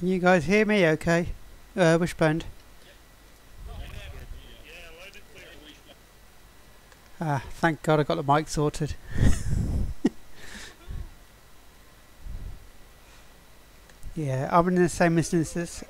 Can you guys hear me okay? Wishbone. Ah, thank God I got the mic sorted. Yeah, I'm in the same instances.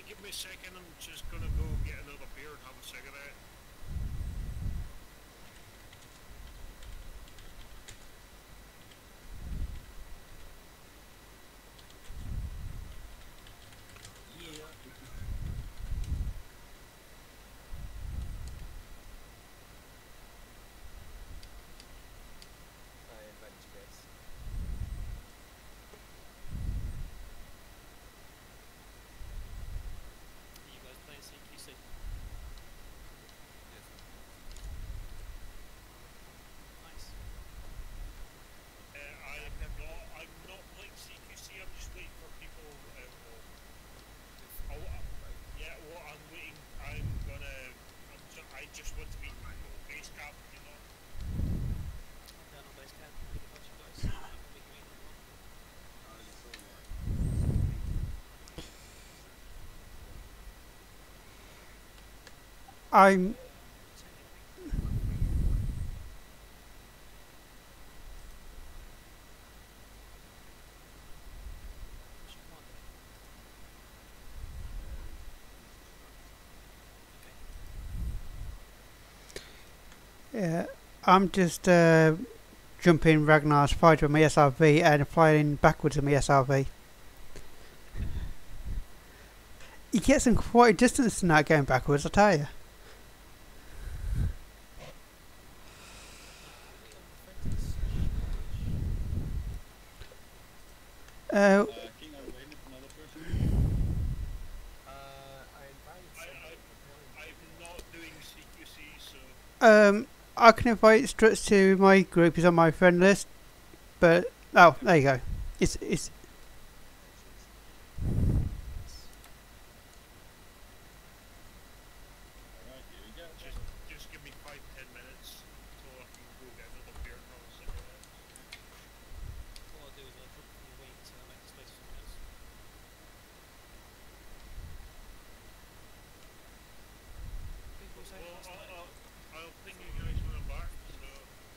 Give me a second, I'm just gonna go get another beer and have a cigarette. Yeah. I invite you guys. You guys playing CQC? Yes. Nice. I'm not playing CQC, I'm just waiting for people. Yeah, well, I'm waiting. I just want to be base camp, you know. Okay, on base camp. We can watch you guys. We can meet them. I'm... Yeah, I'm just jumping Ragnar's fighter with my SRV and flying backwards with my SRV. You get some quite a distance in that going backwards, I tell you. Uh, I'm not doing CQC, so... I can invite Struts to my group. He's on my friend list, but oh, there you go. It's were saying Well, last night? I'll ping you guys when I'm back. So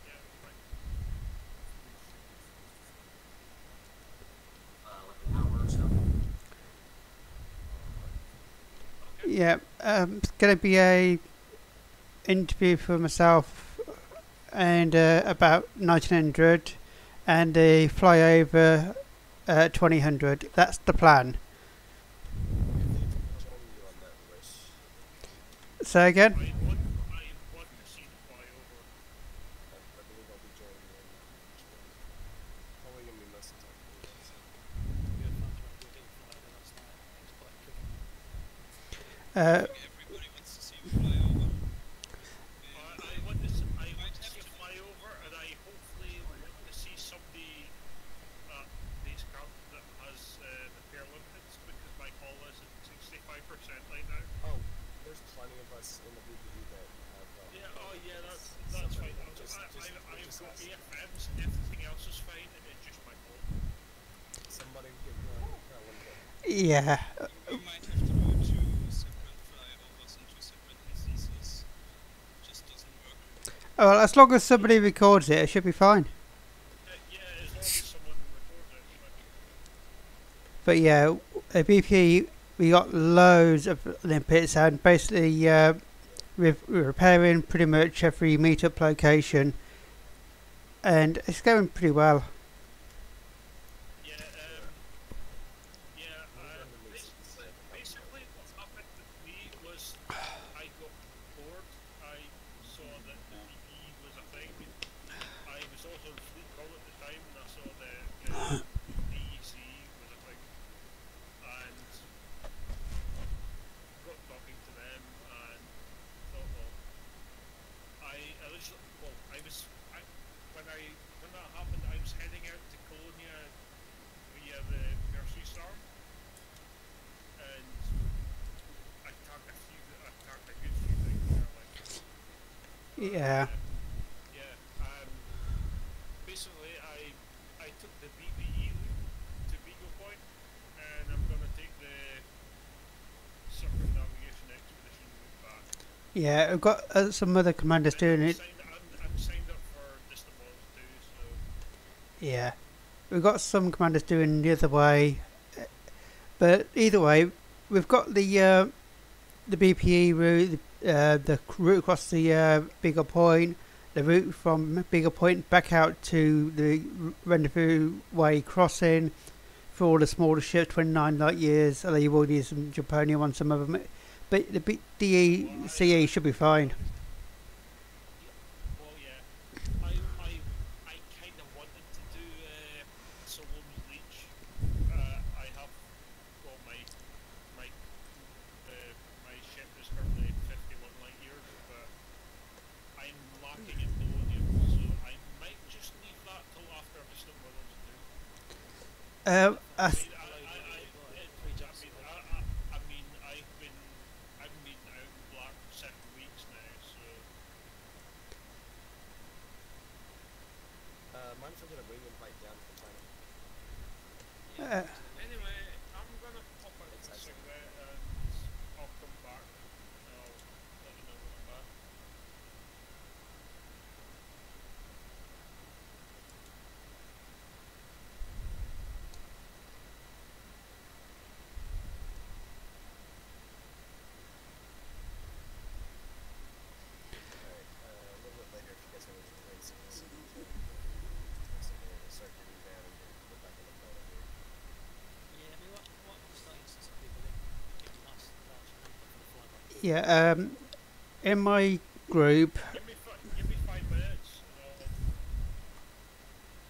yeah, fine. Like an hour or so. Okay. Yeah, it's going to be a interview for myself and about 1900 and a flyover at 2000. That's the plan. Say again? I want to see the flyover. I believe I'll be joining you on that one as well. Probably gonna be most of the time. We had fun when we were doing flyover last night. It was quite tricky. Uh, Everybody wants to see me fly over. I want to see a flyover, and I hopefully want to see somebody at base camp that has the Paralympics, because my call is at 65% right now. Oh, there's plenty of us in the BPE that have. Yeah. Oh yeah, that's fine. I've got AFMs. Everything else is fine. It's just my call. Somebody give me a Paralympic. yeah. We might have to do two separate flyovers and two separate instances. Just doesn't work. Well, as long as somebody records it, it should be fine. Yeah, as long as someone records it. But yeah, at BPE we got loads of Olympics, and basically we're repairing pretty much every meetup location, and it's going pretty well. Basically what happened with me was I got bored. I saw that the BPE was a thing. I was also in fleet call at the time, and I saw the DEC was a thing, and got talking to them, and thought, well, when that happened, I was heading out to Colonia via the Mercy Star, and I tagged a good few things there, like. Yeah. Yeah. Basically, I took the BPE route to Beagle Point, and I'm gonna take the circumnavigation expedition route back. Yeah, we've got some other commanders doing it. I'm signed up for distant worlds too, so. Yeah, we've got some commanders doing the other way, but either way, we've got the BPE route, the route across the Beagle Point, the route from Beagle Point back out to the Rendezvous Way crossing for all the smaller ships, 29 light years. Although you will need some Japonium on some of them, but the DECE should be fine. Well, yeah. I kind of wanted to do Salomon's Leech. I have, well, my ship is currently 51 light years, but I'm lacking in polonium, so I might just leave that till after distant worlds too. I've been out in black for 7 weeks now, so. Mind if I get a wing invite down for China? Anyway, I'm gonna pop out to Singlet and I'll come back. I'll let you know when I'm back. Alright, a little bit later if you guys have any racing, start getting down and go back on the photo here. Yeah, I mean, what I'm starting to see some people get a nice large number for the flyby. Yeah, in my group, Give me 5 minutes.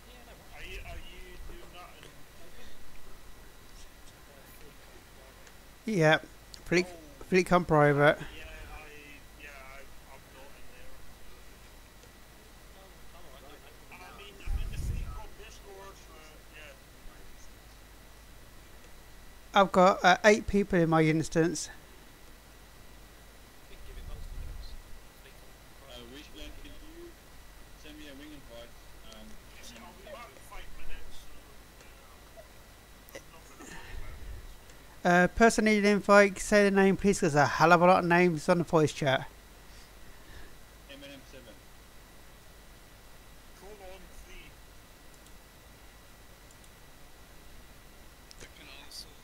Yeah, no worries. Are you doing that in yeah, Fleetcom Private. Yeah, I'm not in there. I'm alright. I'm in the Fleet Club Discord, yeah. I've got 8 people in my instance. We can give it most of those. Wishland, can you send me a wing invite? I'll be back in 5 minutes, so I'm not gonna worry about it. Person need an invite, say the name please, because there's a hell of a lot of names on the voice chat.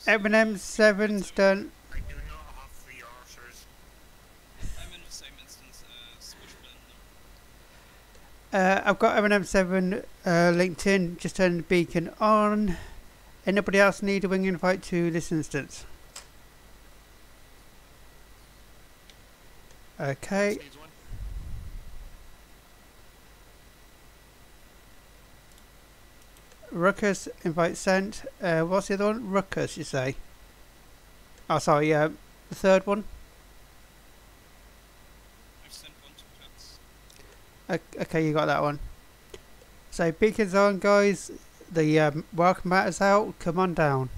M&M7's done. I do not have three archers. I'm in the same instance as Wishbender. I've got M&M7 linked in. Just turned the beacon on. Anybody else need a wing invite to this instance? Okay. Needs one. Ruckus invite sent. What's the other one? Ruckus, you say? Oh, sorry. The third one. I've sent one to Pets. Okay, you got that one. So beacons on, guys. The welcome mat is out. Come on down.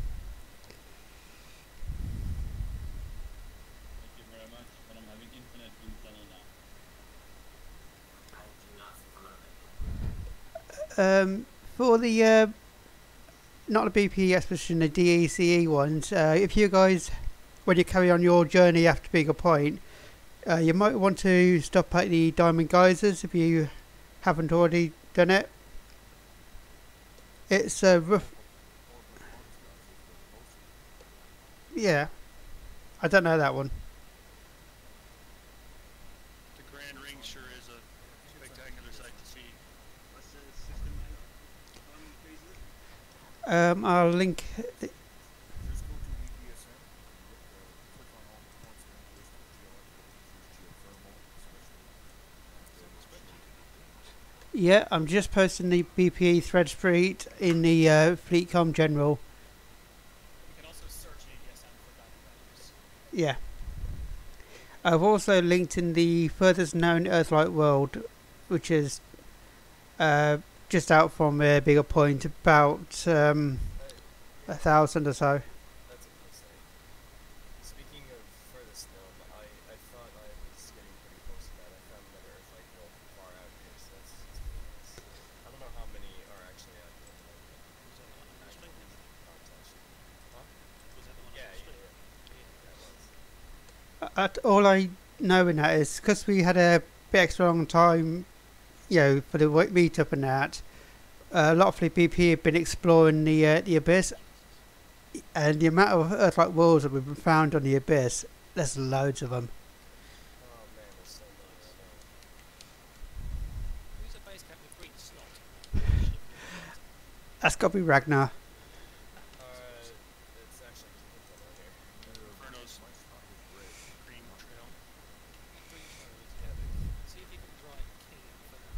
Thank you very much, but I'm having infinite internet now. For the not the BPE expedition, the DECE ones. If you guys, when you carry on your journey after Beagle Point, you might want to stop at the Diamond Geysers if you haven't already done it. It's rough. Yeah, I don't know that one. The Grand Ring sure is a spectacular sight to see. What's the system like? Crazy? I'll link. Just go to EDSM, click on all the points and then list the geothermal, especially. Yeah, I'm just posting the BPE thread street in the Fleetcom General. You can also search ADSM for diamond values. Yeah. I've also linked in the furthest known Earthlight world, which is just out from Beagle Point, about 1,000 or so. That's a cool sight. Speaking of furthest known, I thought I was getting pretty close to that. I found another Earthlight world far out here, so that's pretty nice. I don't know how many are actually out here. Was that the one on the street? Huh? Was that the one on Yeah, the street? that was. All I know in that is because we had a bit extra long time, you know, for the meetup and that. A lot of the BP have been exploring the abyss, and the amount of Earthlight worlds that we've found on the abyss. There's loads of them. Oh man, there's so many right now. Who's a base cap with green slot? That's got to be Ragnar. It's actually just put that on here. Inferno's green trail. Green roads. See if you can drive King for that.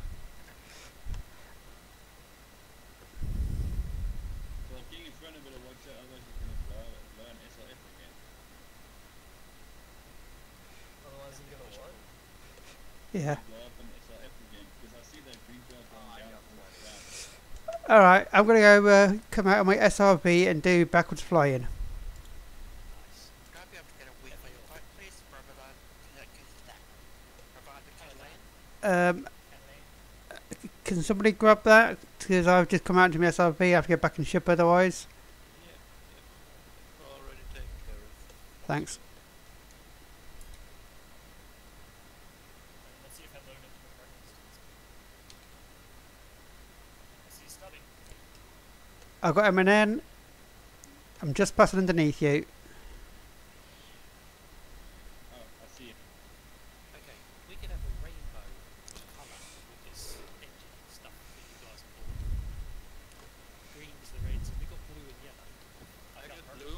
Well, King in front of it, watch out, otherwise he's gonna learn SRF again. Otherwise, I'm gonna what? Yeah. Blow up an SRF again, because I see that green trail coming I down got from one. that ground. Alright, I'm going to go come out of my SRV and do backwards flying. Nice. Can I be able to get a weekly invite, please, for everyone connected to that? Provide the code lane. Can somebody grab that? Because I've just come out into my SRV, I have to get back and ship otherwise. Already taken care of. Thanks. Let's see if I load into the correct instance. I see study. I've got M&N. I'm just passing underneath you. Oh, I see it. Okay, we could have a rainbow colour with this engine stuff that you guys have bought. Green's the reds, and we got blue and yellow. I got got purple. blue.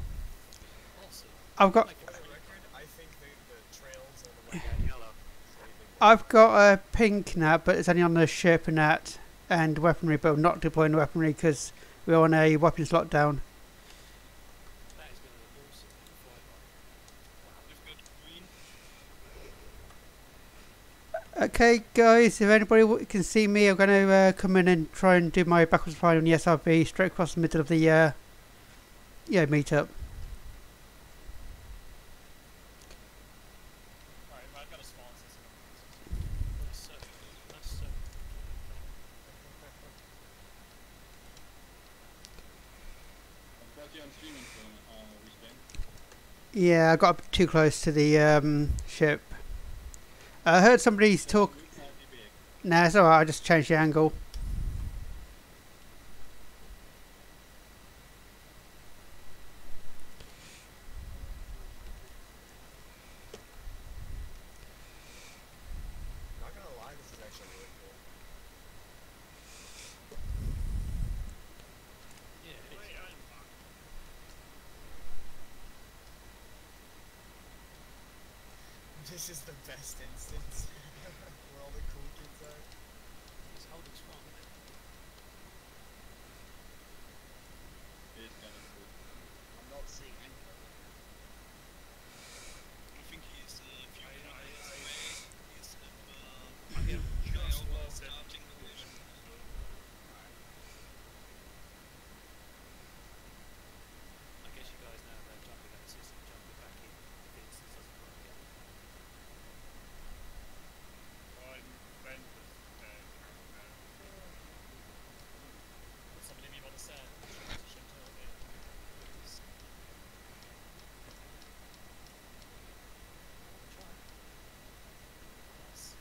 Awesome. I've got Like For a the rainbow. record, I think the trails and the And yellow. I've got a pink now, but it's only on the ship and that, and weaponry, but I'm not deploying weaponry because we're on a weapons lockdown. That is going to look awesome in the flyby. I've got green. Okay, guys, if anybody can see me, I'm going to come in and try and do my backwards flying on the SRV straight across the middle of the meetup. Alright, well, I've got a small system. Nice so. Nice so. I've got you on streaming, so respect. Yeah, I got too close to the ship. I heard somebody's talk. Route 5 big. Nah, it's alright, I just changed the angle. This is the best instance where all the cool kids are. It's holding strong, isn't it? It is kind of cool. I'm not seeing Anchor. I think he's a few kilometers away. He's in I am just Iowa lost it. starting division. I guess you guys know about jumping out of the system, jumping back in if it doesn't work again. I'm friends with Put somebody of you on the sand. Ship to elevate. Try. Nice.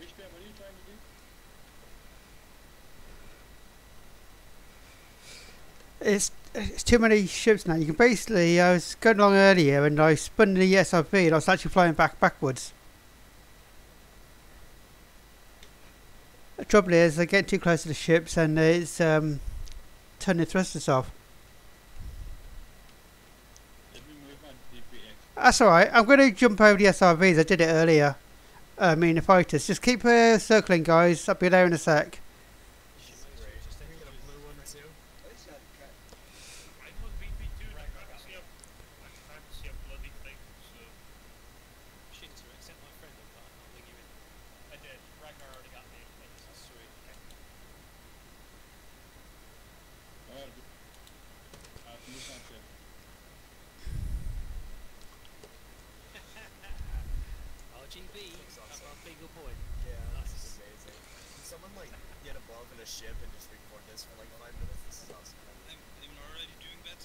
Wishbear, what are you trying to do? It's too many ships now. You can basically, I was going along earlier and I spun the SRV and I was actually flying backwards. The trouble is, I get too close to the ships and it's turning the thrusters off. Let me move my DPX. That's alright, I'm going to jump over the SRVs. I did it earlier. I mean, the fighters. Just keep circling, guys. I'll be there in a sec. This is great. Can we get a blue one too? I'm on VP2 and I can't see a bloody thing, so Shit, to accept my friend, but I'll link you in. I did. Ragnar already got me. Sweet. Alright, I've moved my ship. RGB, Looks that's awesome. our Beagle point. Yeah, Nice. this is amazing. Can someone like get above in a ship and just record this for like 5 minutes? This is awesome. I'm already doing that.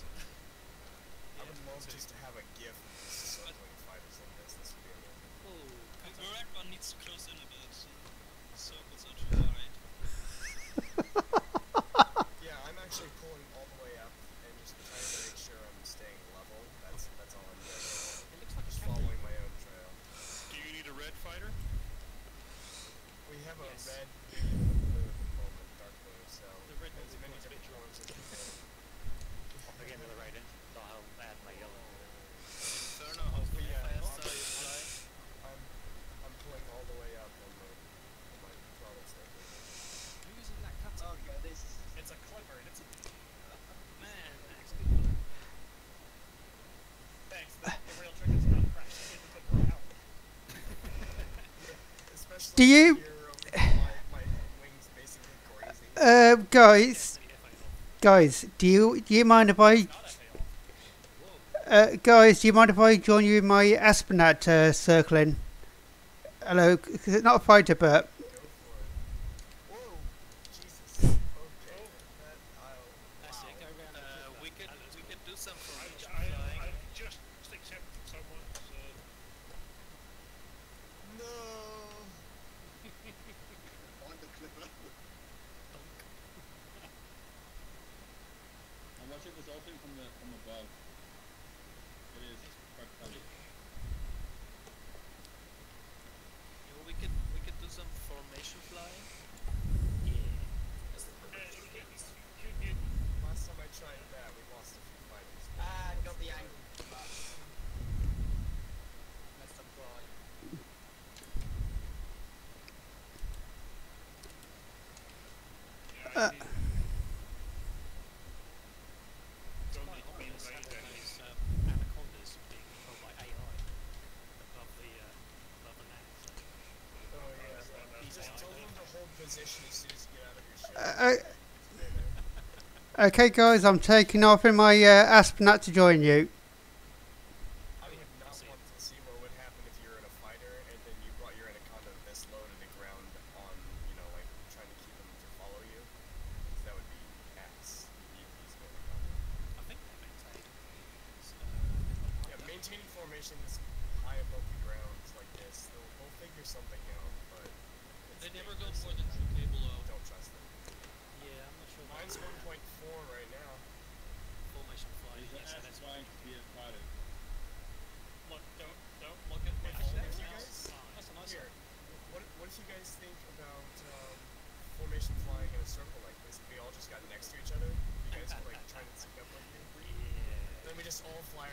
I would love just to have a GIF of just circling fighters like this. This would be amazing. Oh, The red one needs to close in a bit. Circles are too wide. Yeah, I'm actually pulling all the way up and just trying to make sure I'm staying level. That's all I'm doing. it looks like a Just captain. following my own trail. do you need a red fighter? We have a Yes. red, green, and blue at the moment, dark blue, so The red one as with many points different picture on ones as we can. Pop again with the rating. I'll add my yellow. Inferno, how But yeah, fast are you flying? I'm pulling all the way up on my throttle stick. Who's using that cutter? Oh, God, this. It's a clipper and it's a Man, that's good. thanks. The real trick is not crashing into the ground. Especially Do you- here over my wings basically grazing. Guys, Definitely FA off. guys, do you mind if I, Not FA off. guys, do you mind if I join you in my Aspenat circling? Hello, 'cause it's not a fighter, but Go for it. Whoa! Jesus. Okay. That aisle. That's it, go round the We clipper. can do some formation I flying. just accepted someone, so No! On the clipper. I'm watching this whole thing from above. It is quite funny. You know, we could do some formation flying. Last time I tried that, we lost a few fighters. Ah, got the angle. Messed up fly. yeah, I need, don't Quite need to be obvious right having there. these anacondas being controlled by AI above the land. So Oh yeah. these Just AI tell them to hold position as soon as you get out of your ship. okay, guys, I'm taking off in my Aspenat to join you. I would not want to see what would happen if you were in a fighter and then you brought your anaconda this low to the ground on, like trying to keep them to follow you. 'Cause that would be ass. He's going I think they maintain. Yeah, maintaining formation this high above the ground like this, they'll figure something out, but it's They never go dangerous more than sometimes. 2K below. Don't trust them. Yeah, I'm not sure. Mine's about 1.4 right now. formation flying. Is the Yes, ass that's trying to be a fighter? Look, don't look at my Actually, phone. that's If you nice. guys That's a nice here, one. what if you guys think about formation flying in a circle like this? If we all just got next to each other, you guys could like try to sync up like me. Yeah. Then we just all fly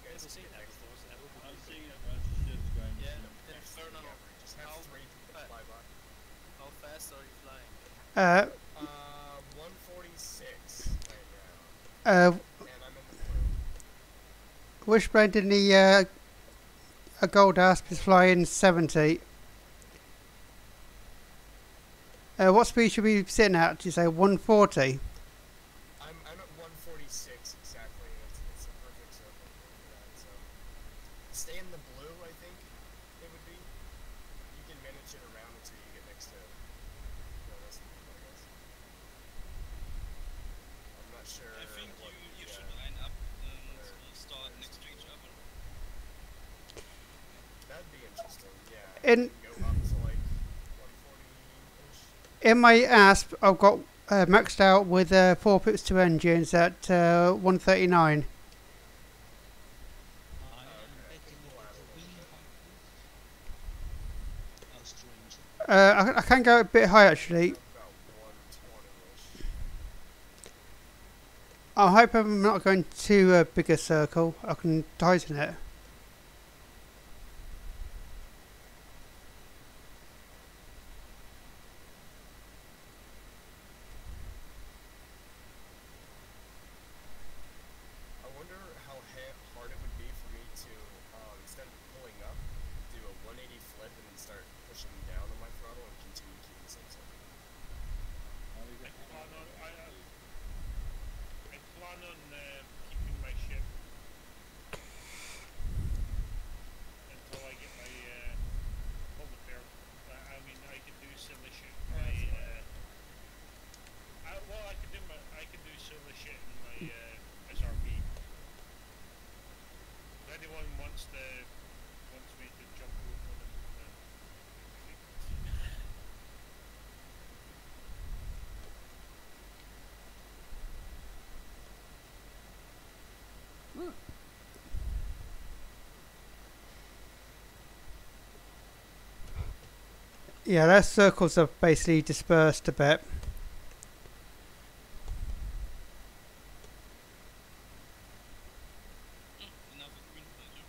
guys Never seen can that get next before, so that would be I've pretty seen cool. it, but it's just going Yeah, to... next to infernal. the average. Just have How, three people fa- fly by. how fast are you flying? 146 right now, Uh, and I'm in the blue. Wishbone didn't he, a gold asp is flying 70. What speed should we be sitting at? Did you say 140? I'm at 146 exactly. It's a perfect circle for that. So stay in the blue, I think it would be. You can manage it around until you get next to the rest of the people, I guess. I'm not sure. I think what you the, should line up and other start players next to each other. That'd be interesting. Yeah. In- Go up to like 140-ish. In my asp, I've got maxed out with 4 pips 2 engines at 139. I am okay. betting a Wow. little wee high. How strange. I can go a bit high actually. About 120-ish. I hope I'm not going too big a circle. I can tighten it. I wonder how hard it would be for me to, instead of pulling up, do a 180 flip and then start pushing down on my throttle and continue keeping the same circle. Now we I got plan on I plan on keeping my ship until I get my home repair. I mean, I can do silly shit. Well, I can do silly shit in my SRP. If anyone wants me to jump over them, Yeah, those circles are basically dispersed a bit. Another green player.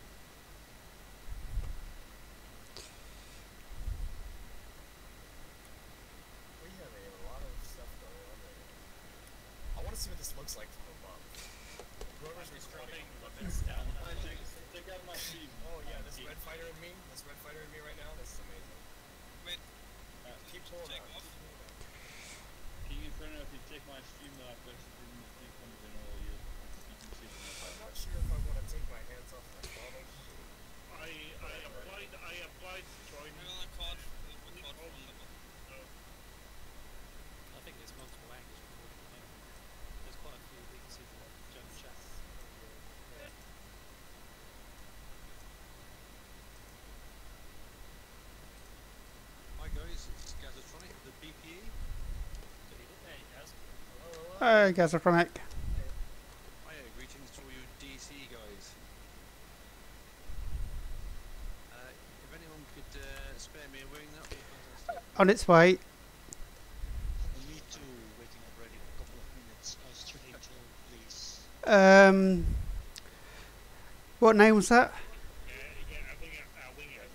We have a lot of stuff going on right now. I want to see what this looks like from above. Whoever's recording this down. Check out my stream. Oh yeah, this red fighter in me right now, this is amazing. Wait, Keep to pulling take up. off. King Inferno, if you check my stream that I posted in the thing from general, you can see the I'm not sure if I want to take my hands off the throttle. I applied to join. We're on a card, record from the bottom. I think there's multiple angles recording at the moment. There's quite a few. We can see the German chat. Hi guys, it's Gazatronic, the BPE. Good evening. There you go. Gasotronic. Hiya, greetings to all you DC guys. If anyone could spare me a wing, that would be fantastic. On its way. Me too, waiting already a couple of minutes. Straight please. What name was that? Yeah, I wing it. I wing it.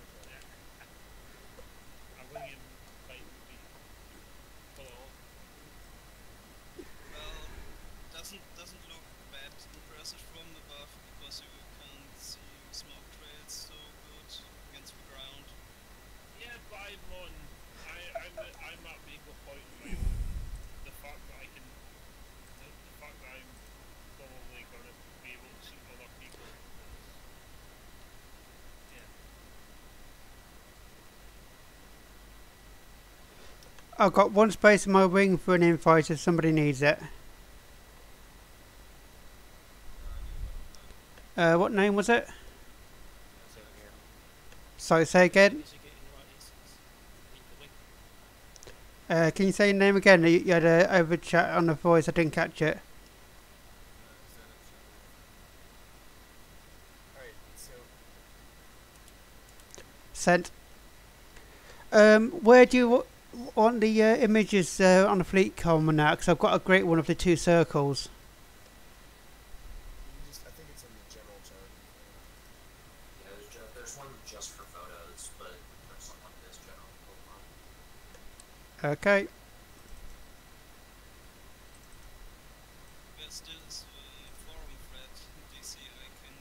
Like follow. Well, doesn't look bad impressive from above because you can't see smoke trails so good against the ground. Yeah, but I'm at Beagle Point on my own. The fact that I'm probably gonna be able to see other people. Yeah. I've got one space in my wing for an invite if somebody needs it. What name was it? Sorry, say again. Is you getting the right instance? Leave the wing. Can you say your name again? You had a over chat on the voice. I didn't catch it. Alright, so Sent. Where do you want the images on the fleet coming out? Because I've got a great one of the 2 circles. I think it's in the general chart. Okay. Where's this forum thread, DC icon?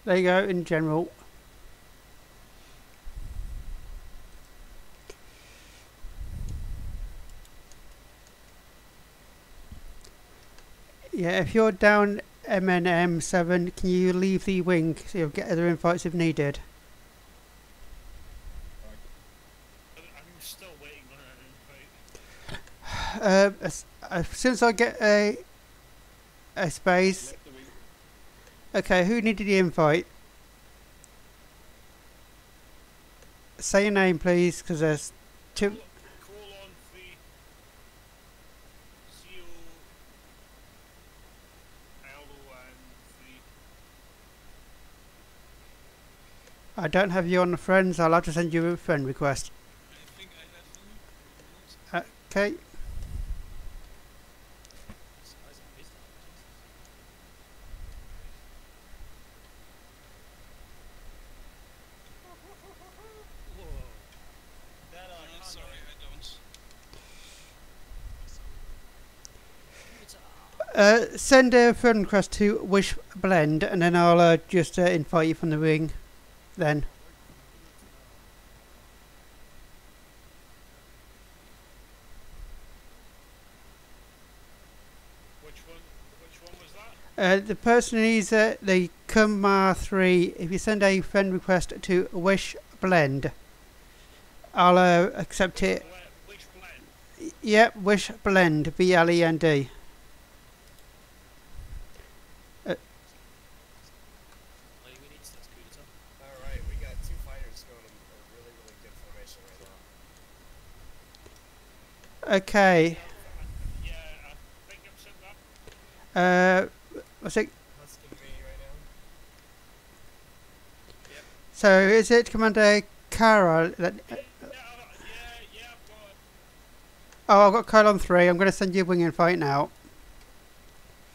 There you go, in general. Yeah, if you're down MNM7, can you leave the wing so you'll get other invites if needed? I'm still waiting on an invite. As soon as I get a space. Left the wing. Okay, who needed the invite? Say your name, please, because there's two. Colon 3 CO Alo and 3. I don't have you on the friends. I'll have to send you a friend request. I think I have him. Okay. Size of business. Whoa. That Sorry, I don't. Send a friend request to Wish Blend, and then I'll just invite you from the ring. Then. Which one was that? The person needs the Kumar3. If you send a friend request to Wish Blend, I'll accept it. Which blend? Yep, Wish Blend, BLEND. We need to coup d'etat. Alright, we got two fighters going in a really, really good formation right now. Okay. Yeah, I think I've sent that. What's it? Husking me right now. So is it Commander Kara? Yeah, I've got it. Oh, I've got Kyle 3. I'm going to send you a wing invite now.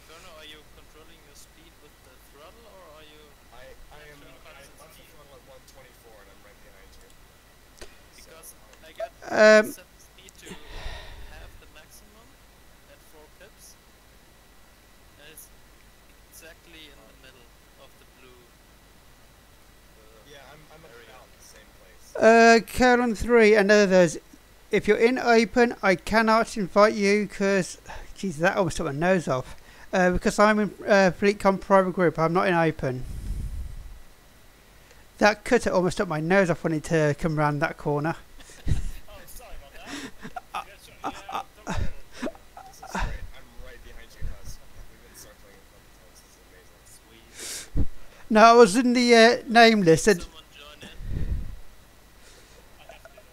Colonel, are you controlling your speed with the throttle, or are you... I am on the throttle at 124 and I'm right behind you. Because So, I got Um, set the speed to half the maximum at 4 pips. And it's exactly in the middle of the blue. yeah, I'm about the same place. Kyle 3 and others. If you're in open, I cannot invite you because, jeez, that almost took my nose off. Because I'm in FleetCom private group, I'm not in open. That cutter almost took my nose off when it come round that corner. Oh, sorry about that. Yeah, don't worry. This is great. I'm right behind you, Husk. We've been circling a couple times. This is amazing. Sweet. No, I was in the name list. And, Someone join in.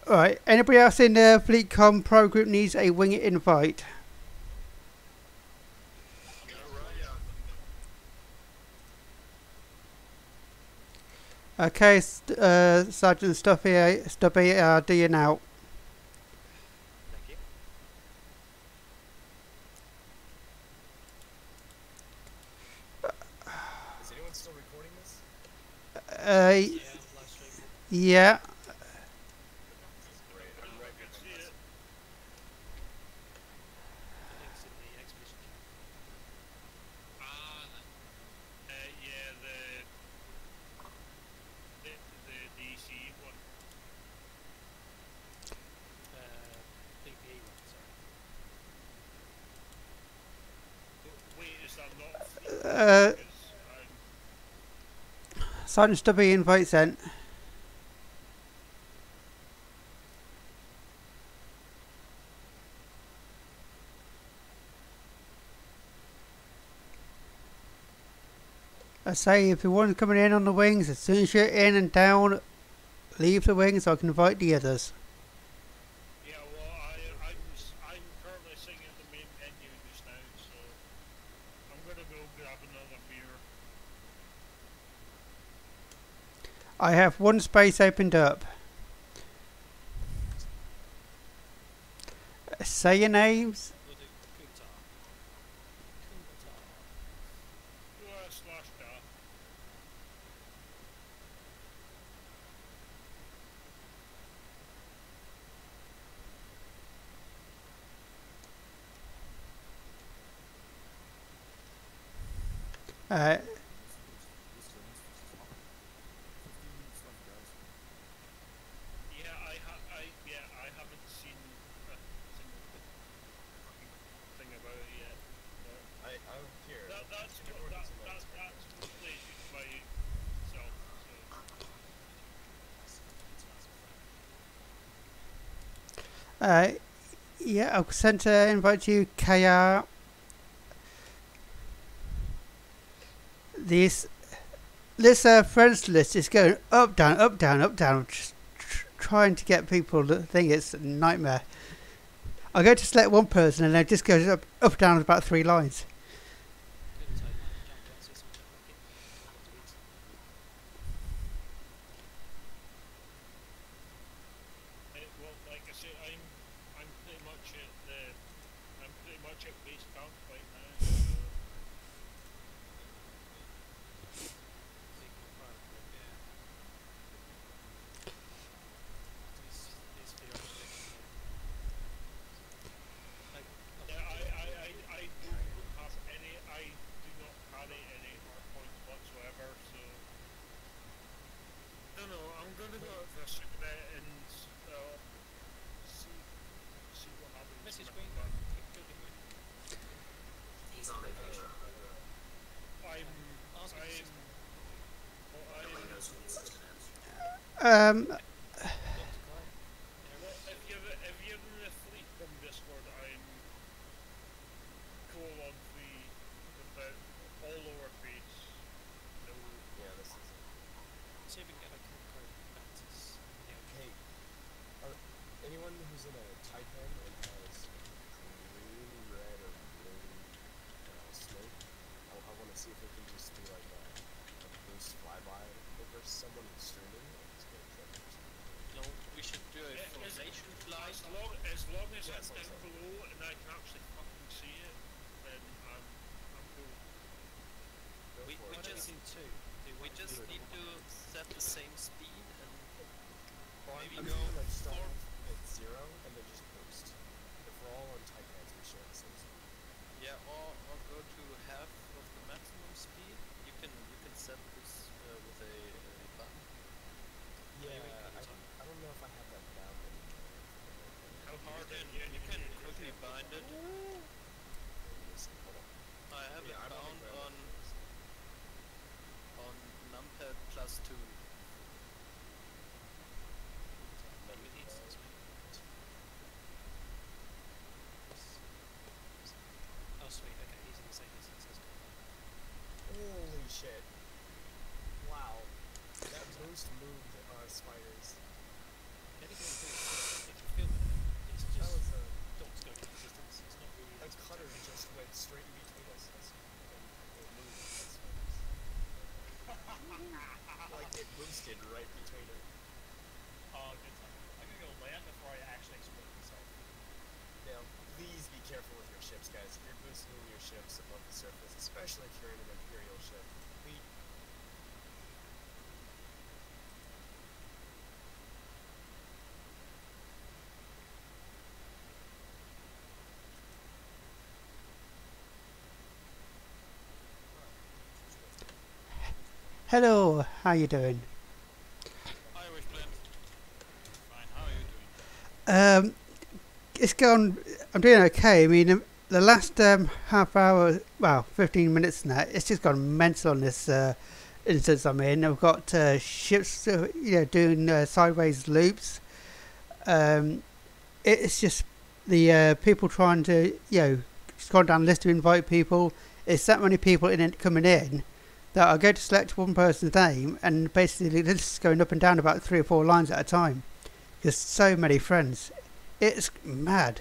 right, anybody else in the FleetCom private group needs a wing invite. Okay, Sergeant Stubby, do you now? Thank you. Is anyone still recording this? Yeah, live stream. Yeah. This is great. I'm right I can see behind it. Husk. The link's in the expedition chat. Yeah, the DC one. BPE one, sorry. Wait, is that not fleet? Uh, Because Sergeant Stubby invite sent. I say, if you want coming in on the wings, as soon as you're in and down, leave the wings so I can invite the others. yeah, well, I'm currently sitting at the main menu just now, so I'm gonna go grab another beer. I have one space opened up. Say your names. We'll do coup d'etat. Coup d'etat. Slash that. Uh, I haven't seen a single fucking thing about it yet. But I'm here. that's Everyone who's in that's right there. mostly just myself. So yeah, I'll send to invite you, KR. This friends list is going up, down, up, down, up, down. Just trying to get people to think it's a nightmare. I go to select one person and it just goes up, up, down about 3 lines. Couldn't type jump down, see something like it. Tweets. well, like I say, I'm pretty much at base camp right now. So. Big crowd, but yeah. It's video protection. Like, Yeah, I don't have any. I do not carry any hard points whatsoever. So I don't know. I'm gonna go out for a cigarette and see what happens. message when I Green come guy. back. Kill him. He's on vacation. I'm. Ask him I'm. Well, Nobody I'm. knows when he's going to end. Dr. Kai. Well, if you're in the fleet from Discord, I'm colon free without all lowercase. No. Yeah, this is. See if we can get like a code back to Hey, anyone who's in a Taipan and has green, red, or blue smoke, I want to see if we can just do like a boost flyby over someone who's streaming and just get a trip or something. No, we should do a formation fly. As long as Yeah, it's so- down below and I can actually fucking see it, then I'm cool. Go We for it. just need to set the same speed and maybe I'm go gonna like start for off at 0 and then just boost. If we're all on Taipans, we share the same speed. yeah, or go to half of the maximum speed. You can set this with a button. Yeah, Anyway, I don't know if I have that down anymore. How hard You can quickly bind it. Hold on. I have Yeah, it I'm bound on on numpad +2. with the instance, mate. Oh, sweet. Okay, he's in the same instance. That's cool. Holy shit. Wow. That boost moved spiders. Anything we do, if you film it, it's That just was dots going into distance. It's not really. a cutter just went straight in between us and it moved as spiders. Like it boosted right between it. Oh, good time. I'm gonna go land before I actually explode myself. Now, please be careful with your ships, guys. If you're boosting your ships above the surface, especially if you're in an Imperial ship, please. Hello, how you doing? Irish blend. Fine, how are you doing? It's gone. I'm doing okay. I mean, the last half hour, well, 15 minutes now, it's just gone mental on this instance I'm in. I've got ships, doing sideways loops. It's just the people trying to, scroll down the list to invite people. It's that many people in it coming in that I go to select one person's name and basically the list is going up and down about 3 or 4 lines at a time. There's so many friends. It's mad.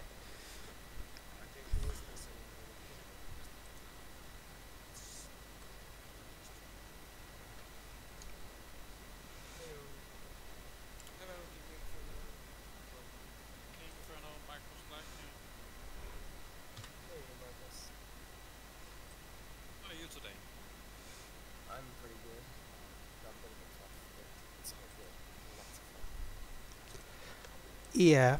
Hello, King Inferno, Marcos Lightning. Hey, Marcus. How are you today? I'm pretty good. Got a bit of a cough, but it's all good. Lots of fun. Yeah.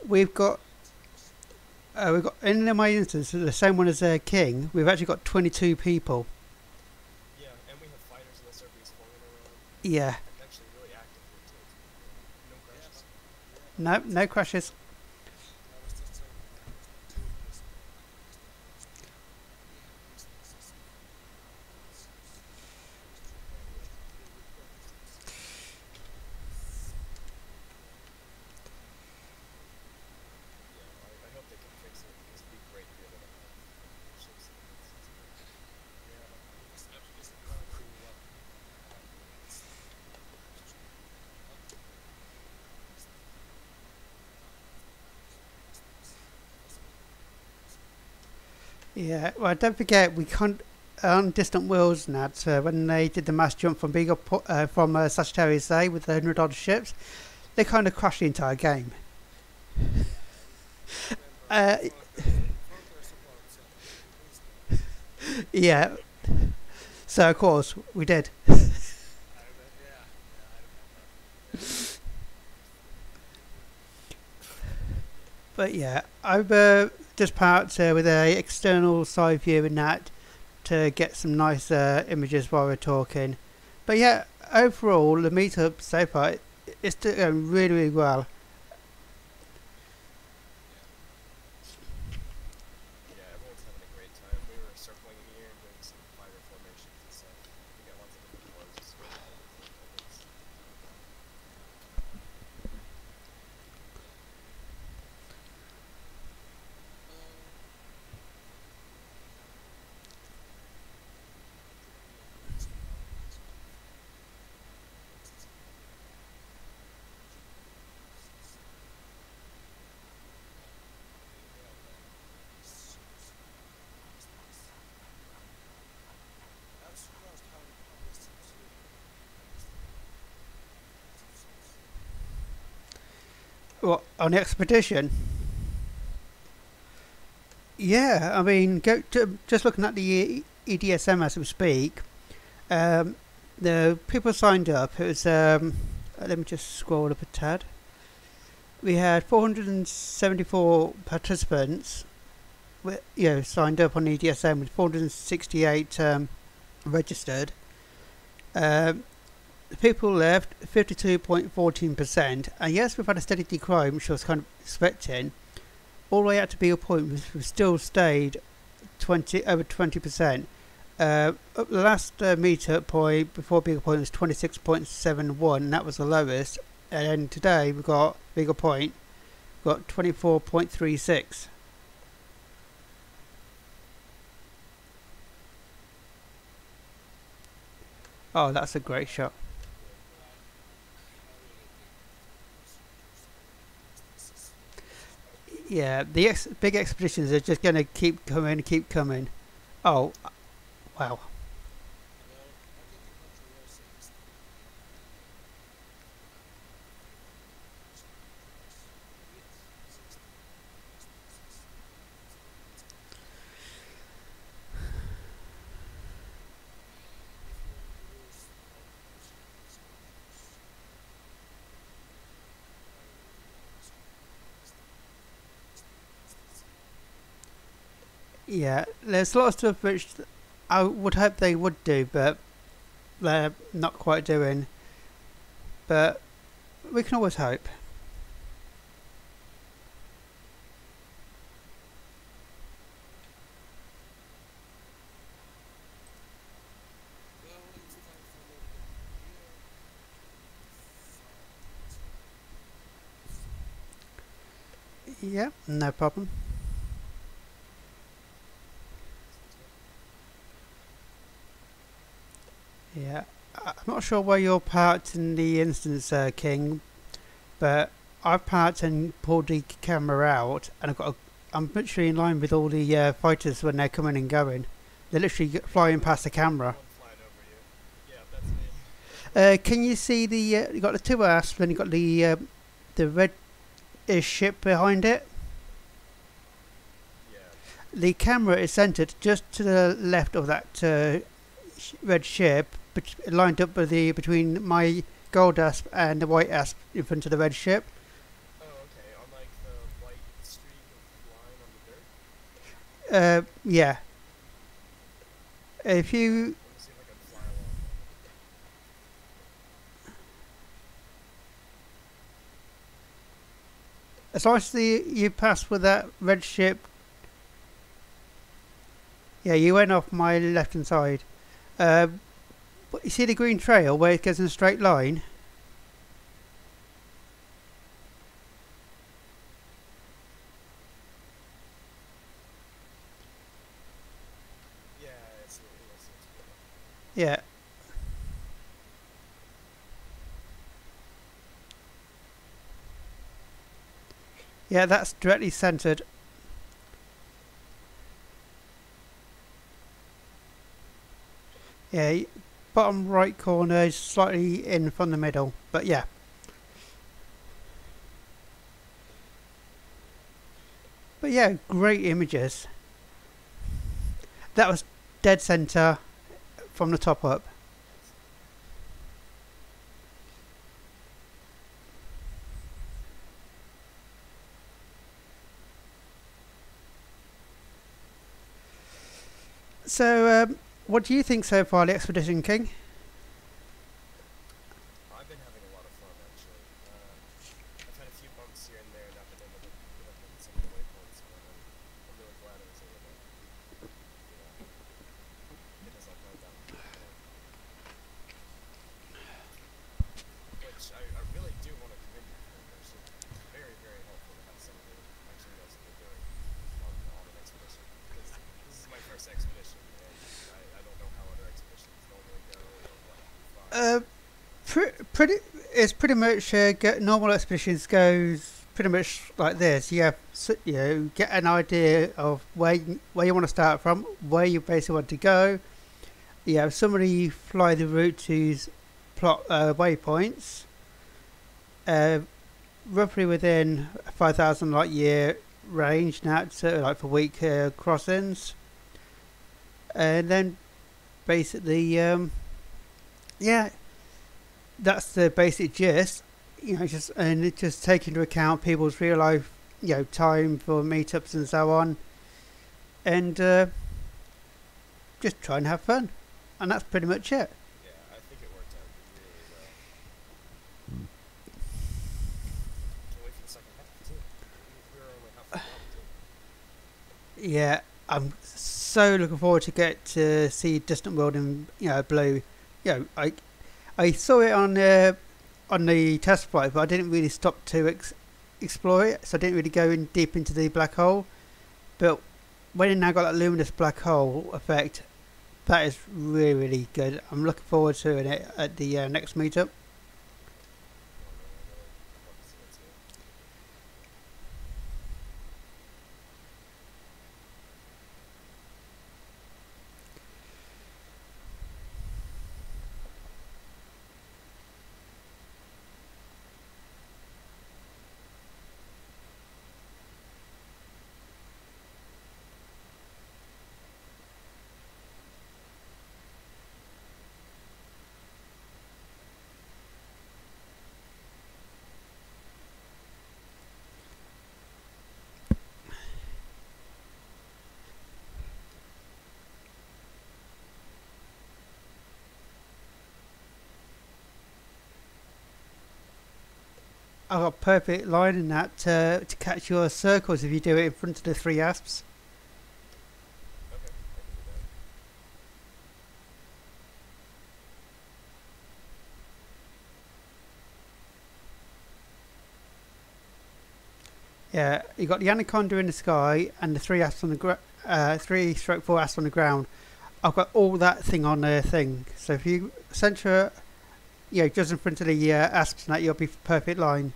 we've got in my instance the same one as King. We've actually got 22 people. Yeah, and we have fighters in the server spawning around. Yeah. Actually, really active here too. No crashes. No crashes. Yeah, I hope they can fix it because it'd be great to be able to have ships in it. Yeah. Well, don't forget we can't on Distant Worlds Nat when they did the mass jump from Beagle from Sagittarius A with the $100 ships, they kind of crashed the entire game. Yeah. So of course we did. But yeah, I've just parked with a external side view in that to get some nice images while we're talking. But yeah, overall the meetup so far it's still going really, really well. Yeah, everyone's having a great time. We were circling here and doing some fighter formations and stuff. We got lots of different poses. Really fun with it. What, on the expedition? Yeah, I mean, just looking at the EDSM as we speak, the people signed up. It was let me just scroll up a tad. We had 474 participants, signed up on EDSM with 468 registered. The people left 52.14%, and yes, we've had a steady decline, which I was kind of expecting. All the way out to Beagle Point, we've still stayed over 20%. The last meetup point before Beagle Point was 26.71, and that was the lowest. And then today we've got Beagle Point, got 24.36. Oh, that's a great shot. Yeah, the big expeditions are just going to keep coming. Oh, wow. Yeah, there's a lot of stuff which I would hope they would do, but they're not quite doing. But we can always hope. Yeah, no problem. Yeah, I'm not sure where you're parked in the instance, King, but I've parked and pulled the camera out, and I'm literally in line with all the fighters when they're coming and going. They're literally flying past the camera. Yeah, that's me. Can you see the? You got the two asps, then you got the red-ish ship behind it. Yeah. The camera is centered just to the left of that red ship, lined up with between my gold asp and the white asp in front of the red ship. Oh, okay. On like the Yeah. If you, Let me see if I can fly along. as long as you pass with that red ship, yeah, you went off my left hand side. But you see the green trail where it goes in a straight line? Yeah, it's beautiful. Yeah. Yeah, that's directly centered. Yeah, bottom right corner is slightly in from the middle, but yeah. But yeah, great images. That was dead center from the top up. So, what do you think so far, the expedition, King? I've been having a lot of fun actually. I've had a few bumps here and there, not been able to put up in some of the waypoints, but I'm really glad I was able to, get us all planned out. Which I really do want to commend you for. Actually, very, very helpful to have someone who actually knows what they're doing on an expedition. Because this is my first expedition, and I don't know how other expeditions normally go or what you find. Pretty. It's pretty much normal expeditions goes pretty much like this. You have get an idea of where you want to start from, where you basically want to go. You have somebody fly the route to plot waypoints, roughly within 5,000 light year range. Now, so like for week crossings, and then basically, yeah. That's the basic gist, just take into account people's real life, time for meetups and so on, and just try and have fun, and that's pretty much it. Yeah, I think it worked out really well. Can't wait for the second half too. We're only halfway down too. Yeah, I'm so looking forward to get to see Distant World in blue. I saw it on the test flight, but I didn't really stop to explore it, so I didn't really go in deep into the black hole. But when it now got that luminous black hole effect, that is really, really good. I'm looking forward to it at the next meetup. I've got a perfect line in that to catch your circles if you do it in front of the three asps. Okay, I can do that. Yeah, you got the anaconda in the sky and the three asps on the 3/4 asps on the ground. I've got all that thing on the thing. So if you center, just in front of the asps, and that you'll be perfect line.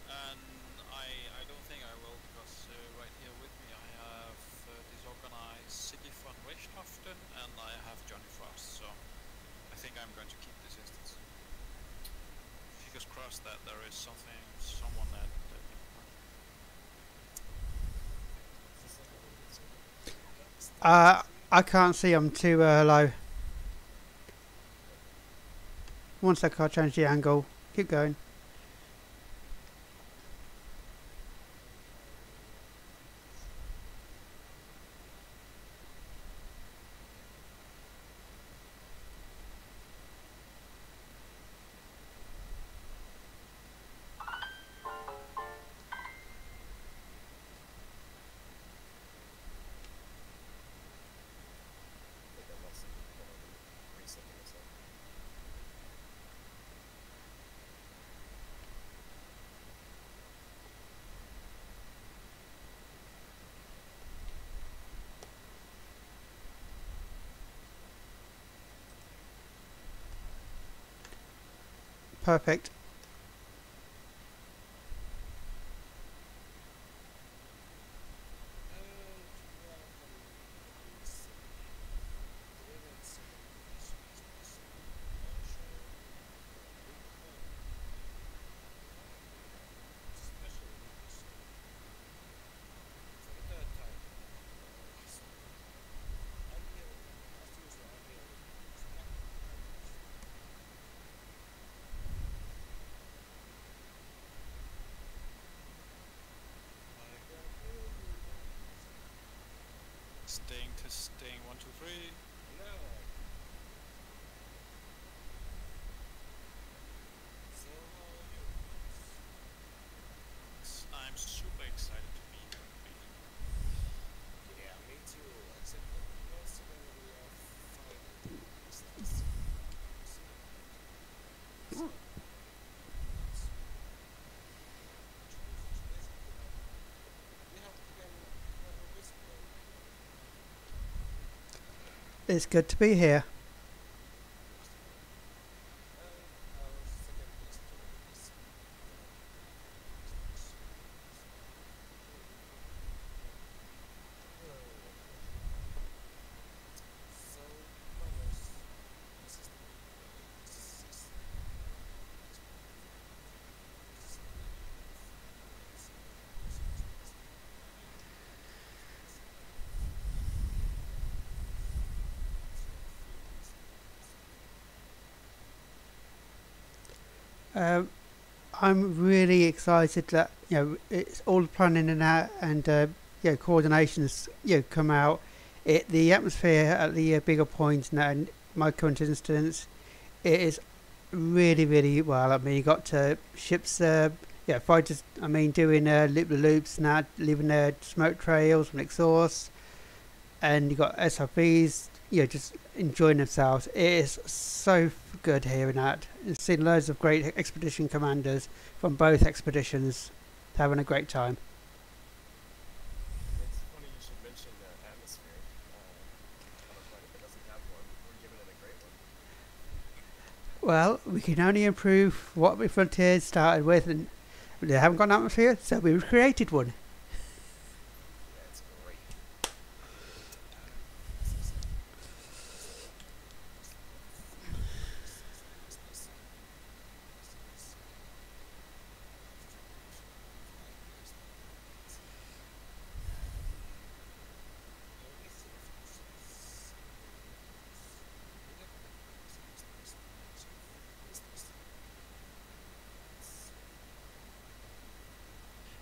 And I don't think I will, because right here with me I have disorganized City von Richthofen and I have Johnny Frost, so I think I'm going to keep this instance. Fingers crossed that there is someone that I can't see. I'm too low. One sec, I'll change the angle. Keep going. perfect. Testing, 1, 2, 3. I'm super excited to be here. Yeah, me too. Except that most of them we are finding this. It's good to be here. I'm really excited that it's all planning and out and coordinations come out. The atmosphere at the Beagle Point now, in my current instance, it is really well. I mean, you got ships, fighters. I mean, doing loop the loops now, leaving their smoke trails and exhausts, and you got SRVs, just enjoying themselves. It is so good hearing that and seeing loads of great expedition commanders from both expeditions having a great time. It's funny you should mention atmosphere. It doesn't have one. We're giving it a great one. Well, we can only improve what we Frontiers started with, and they haven't got an atmosphere, so we've created one. That's great.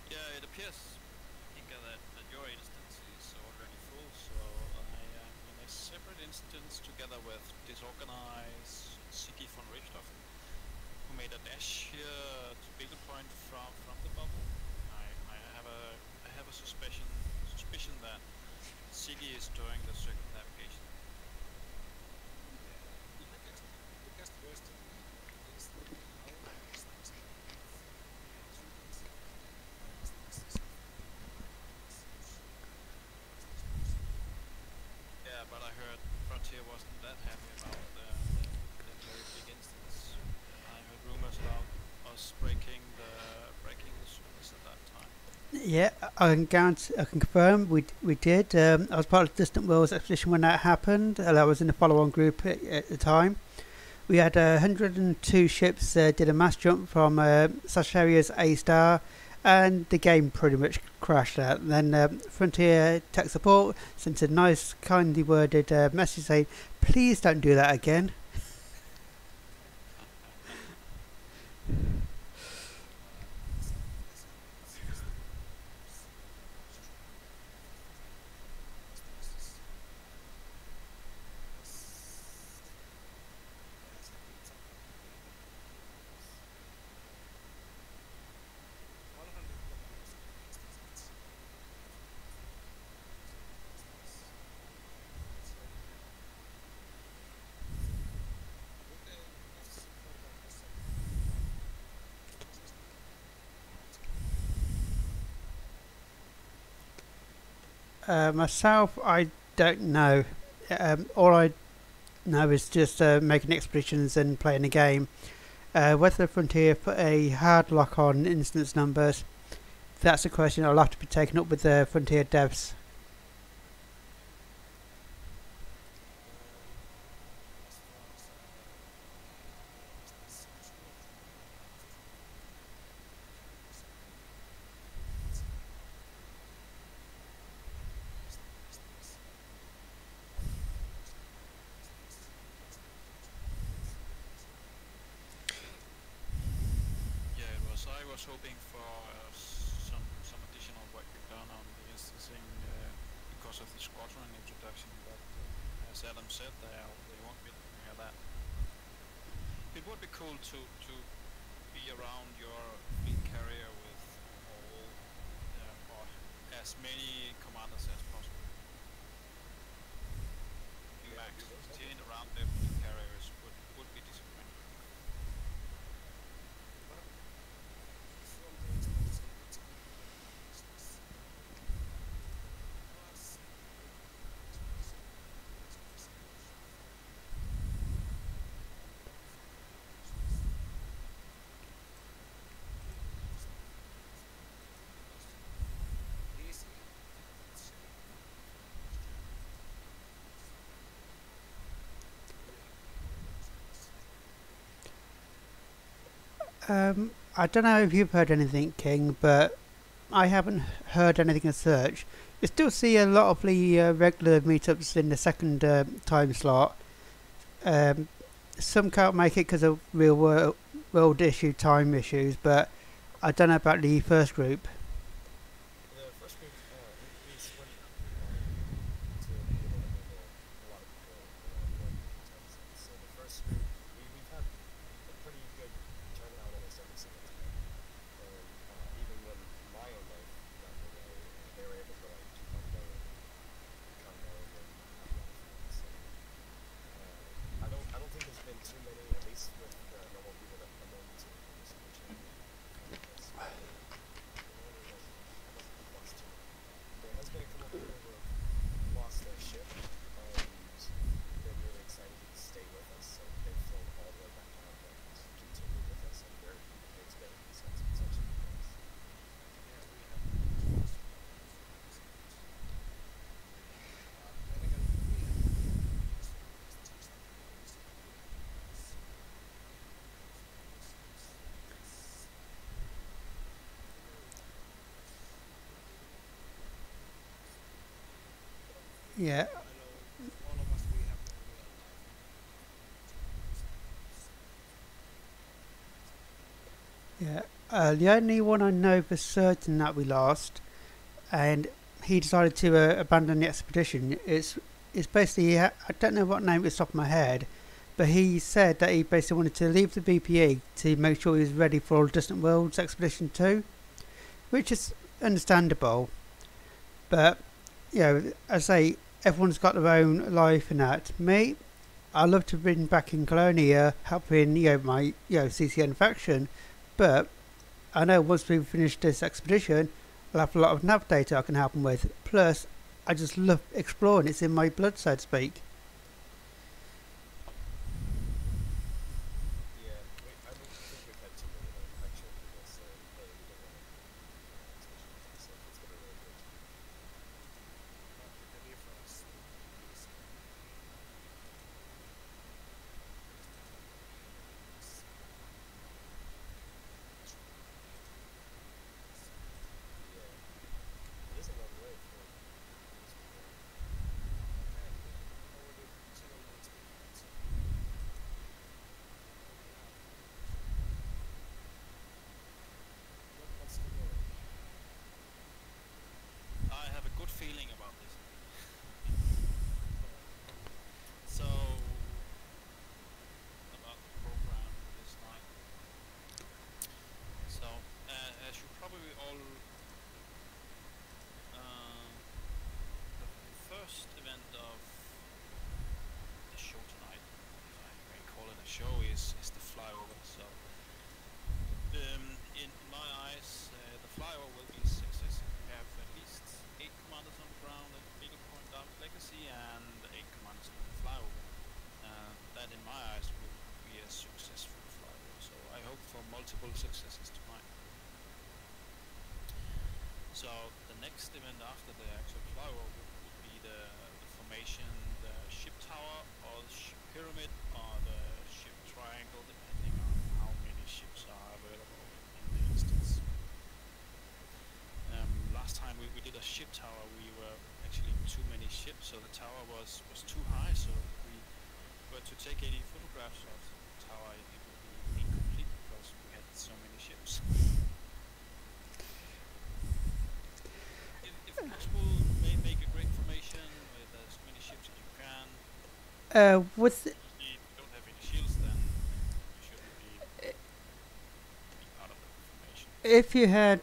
Yeah, it appears, Inga, that your instance is already full, so I am in a separate instance together with Disorganized City von Richthofen, who made a dash here to Beagle Point from the bubble. I have a suspicion that City is doing the circumnavigation. Yeah, but I heard Frontier wasn't that happy about the very big instance. I heard rumors about us breaking the service at that time. Yeah, I can confirm we did. I was part of the Distant Worlds expedition when that happened. I was in the follow-on group at the time. We had 102 ships did a mass jump from Sasharia's A-star, and the game pretty much crashed out. And then Frontier Tech Support sent a nice, kindly worded message saying, "Please don't do that again." Myself, I don't know. All I know is just making expeditions and playing the game. whether Frontier put a hard lock on instance numbers, that's a question I'll have to be taken up with the Frontier devs. Yeah, it was. I was hoping for some additional work done on the instancing because of the squadron introduction, but as Adam said, they won't be looking at that. It would be cool to be around your fleet carrier with all or as many commanders as possible. Max 10 around the fleet carriers would be disappointing. I don't know if you've heard anything, King, but I haven't heard anything as such. You still see a lot of the regular meetups in the second time slot. Some can't make it because of real world issue time issues, but I don't know about the first group. The first group, we split to be able to handle a lot of people around the time zone. So the first group, we've had a pretty good turnout almost every single time. And even when my own life got in the way, they were able to like keep on going and come home and have a lot of fun. So I don't think there's been too many, at least with the normal people that come in to this channel. There has been a couple of people who have lost their ship and been really excited to stay with us, so they've flown all the way back out and continued with us, and they're expanding, so it's actually nice. Yeah. Yeah. The only one I know for certain that we lost, and he decided to abandon the expedition. It's basically, I don't know what name it's top of my head, but he said that he basically wanted to leave the BPE to make sure he was ready for All Distant Worlds Expedition 2, which is understandable. But you know, as I say, everyone's got their own life and that. Me, I love to bring back in Colonia, helping my CCN faction, but I know once we've finished this expedition, I'll have a lot of nav data I can help them with. Plus, I just love exploring. It's in my blood, so to speak. Yeah, I don't think we've had too many actual people say, hey, we don't want to expedition, so it's been a really good time. Yeah, it is a long way for these people. What's the goal? I have a good feeling about this. So, about the program this night. So, as you probably all, the first event of the show tonight, if I may call it a show, is the flyover. So, in my eyes, the flyover will be a success. We have at least 8 commanders on the ground at next event after the actual flower would be the formation, the ship tower, or the ship pyramid, or the ship triangle, depending on how many ships are available in the instance. Last time we did a ship tower, we were actually too many ships, so the tower was too high, so if we were to take any photographs of the tower, it would be incomplete because we had so many ships. If possible, make a great formation with as many ships as you can. With If you don't have any shields, then you shouldn't be part of the formation. if you had,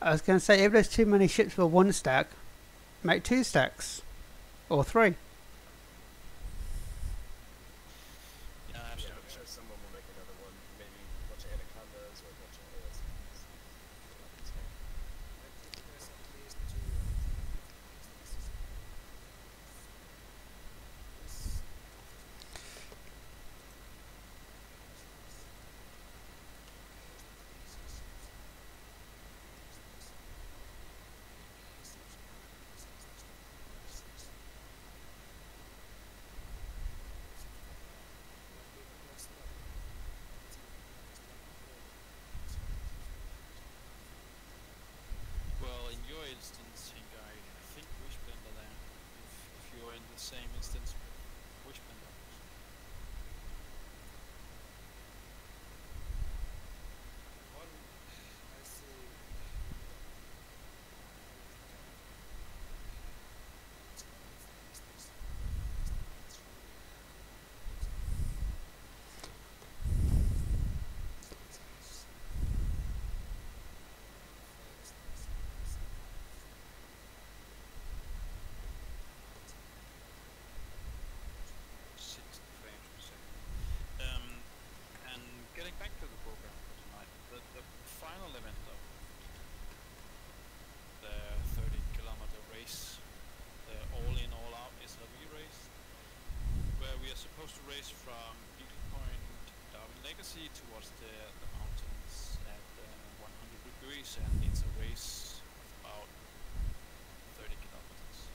I was going to say, if there's too many ships for one stack, make 2 stacks or 3. Yeah, Yeah, absolutely. I'm sure someone will make another one. Maybe a bunch of anacondas or a bunch of ASPs. Well, in your instance, Henk, I think Wishblender there. If you're in the same instance with Wishblender. And getting back to the program for tonight, the final event of the 30-kilometer race, the all-in, all-out SRV race, where we are supposed to race from Beagle Point, Darwin Legacy towards the mountains at 100 degrees, and it's a race of about 30 kilometers.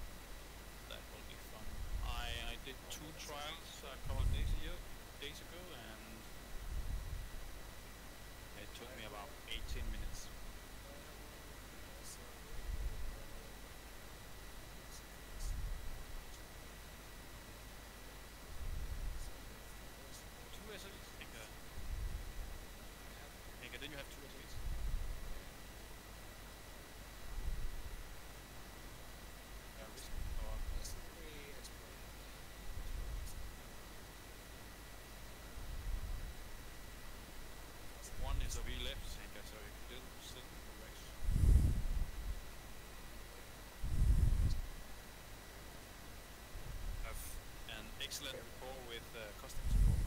That will be fun. I did 2 trials a couple of days ago, and it took me about 18 minutes. Two SLEs? Henka, didn't you have 2 SLEs? One is a V left, Henka, so you still can race. Have an excellent rapport with custom support.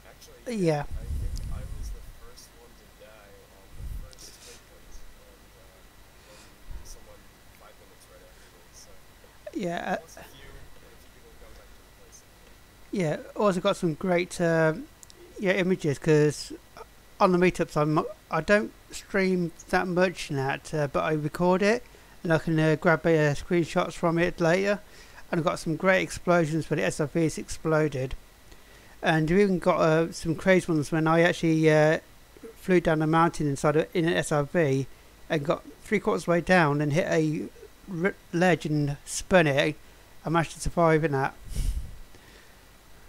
Actually, Yeah. I think I was the first one to die on the first checkpoint, and then someone 5 minutes right afterwards. So Yeah. plus a few people got back to replace it. Yeah. Also got some great images because on the meetups I don't stream that much in that, but I record it and I can grab screenshots from it later. And I've got some great explosions where the SRVs exploded. And we even got some crazy ones when I actually flew down a mountain in an SRV and got 3/4 way down and hit a ledge and spun it. I managed to survive in that.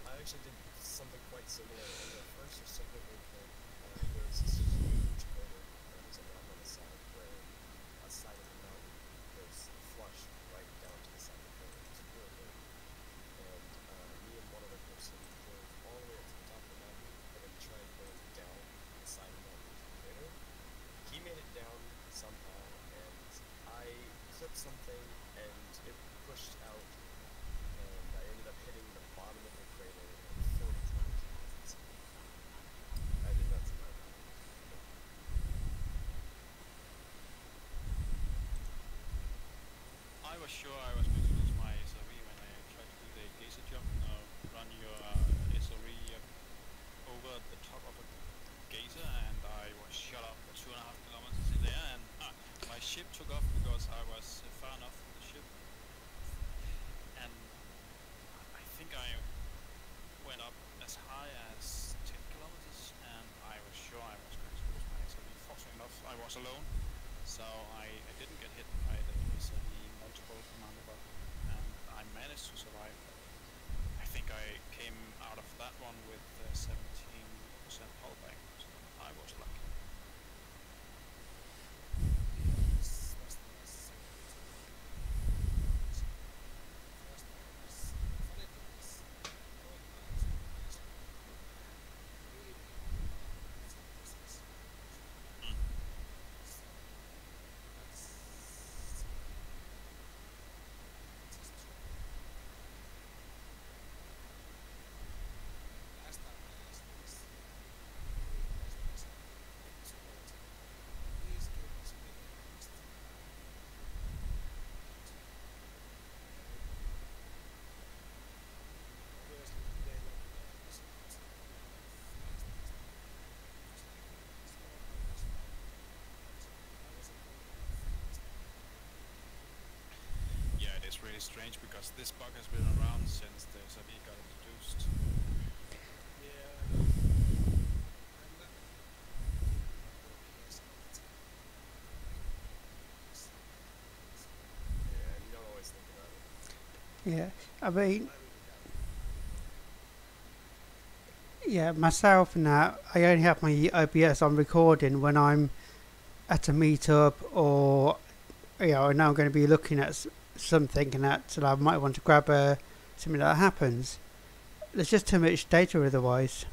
I actually did something quite similar on the first or second waypoint. There was this huge corner. There's a mountain on the side where a side of the mountain goes flush right down to the side of the corner. It was really big. And me and one other person drove all the way up to the top of the mountain and then tried going down the side of the mountain later. He made it down somehow, and I clipped something and it pushed out, and I ended up hitting the bottom of the crater and was sure I was going to lose my SRE when I tried to do the geyser jump. Now run your SRE over the top of a geyser, and I was shot up 2.5 kilometers in the air, and my ship took off because I was far enough from the ship, and I think I went up as high as 10 kilometers, and I was sure I was going to lose my SRE. Fortunately enough, I was alone, so I didn't get hit by the SRE multiple commander bug, and I managed to survive. I think I came out of that one with 17% hull bank, so I was lucky. Yeah, it is really strange because this bug has been around since the SRE got introduced. Yeah, and you don't always think about it. Yeah, I mean, yeah, myself and that, I only have my OBS on recording when I'm at a meetup, or I know I'm going to be looking at something and that, so I might want to grab something that happens. There's just too much data otherwise.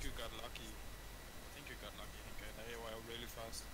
You got lucky. I think you got lucky, Henke. They were really fast.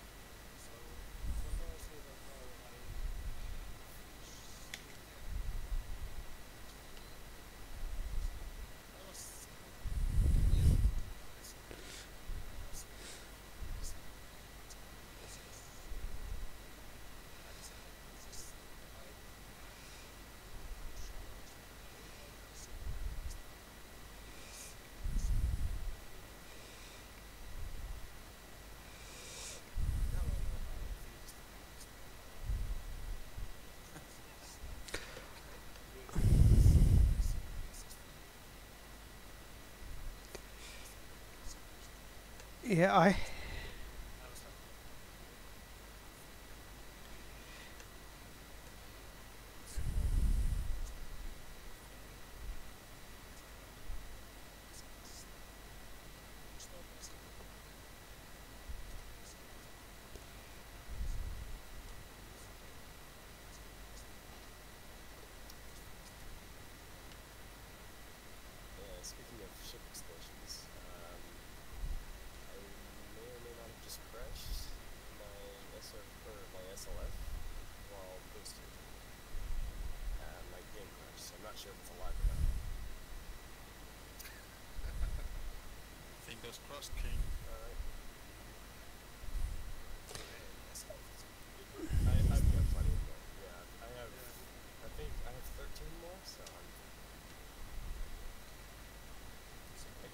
Yeah, I Yeah, speaking of ship explosions, I may or may not have just crashed my SLF while boosting. My game crashed, so I'm not sure if it's alive or not. Fingers crossed, King. Alright. I've got plenty more. Yeah, I think I have 13 more, so I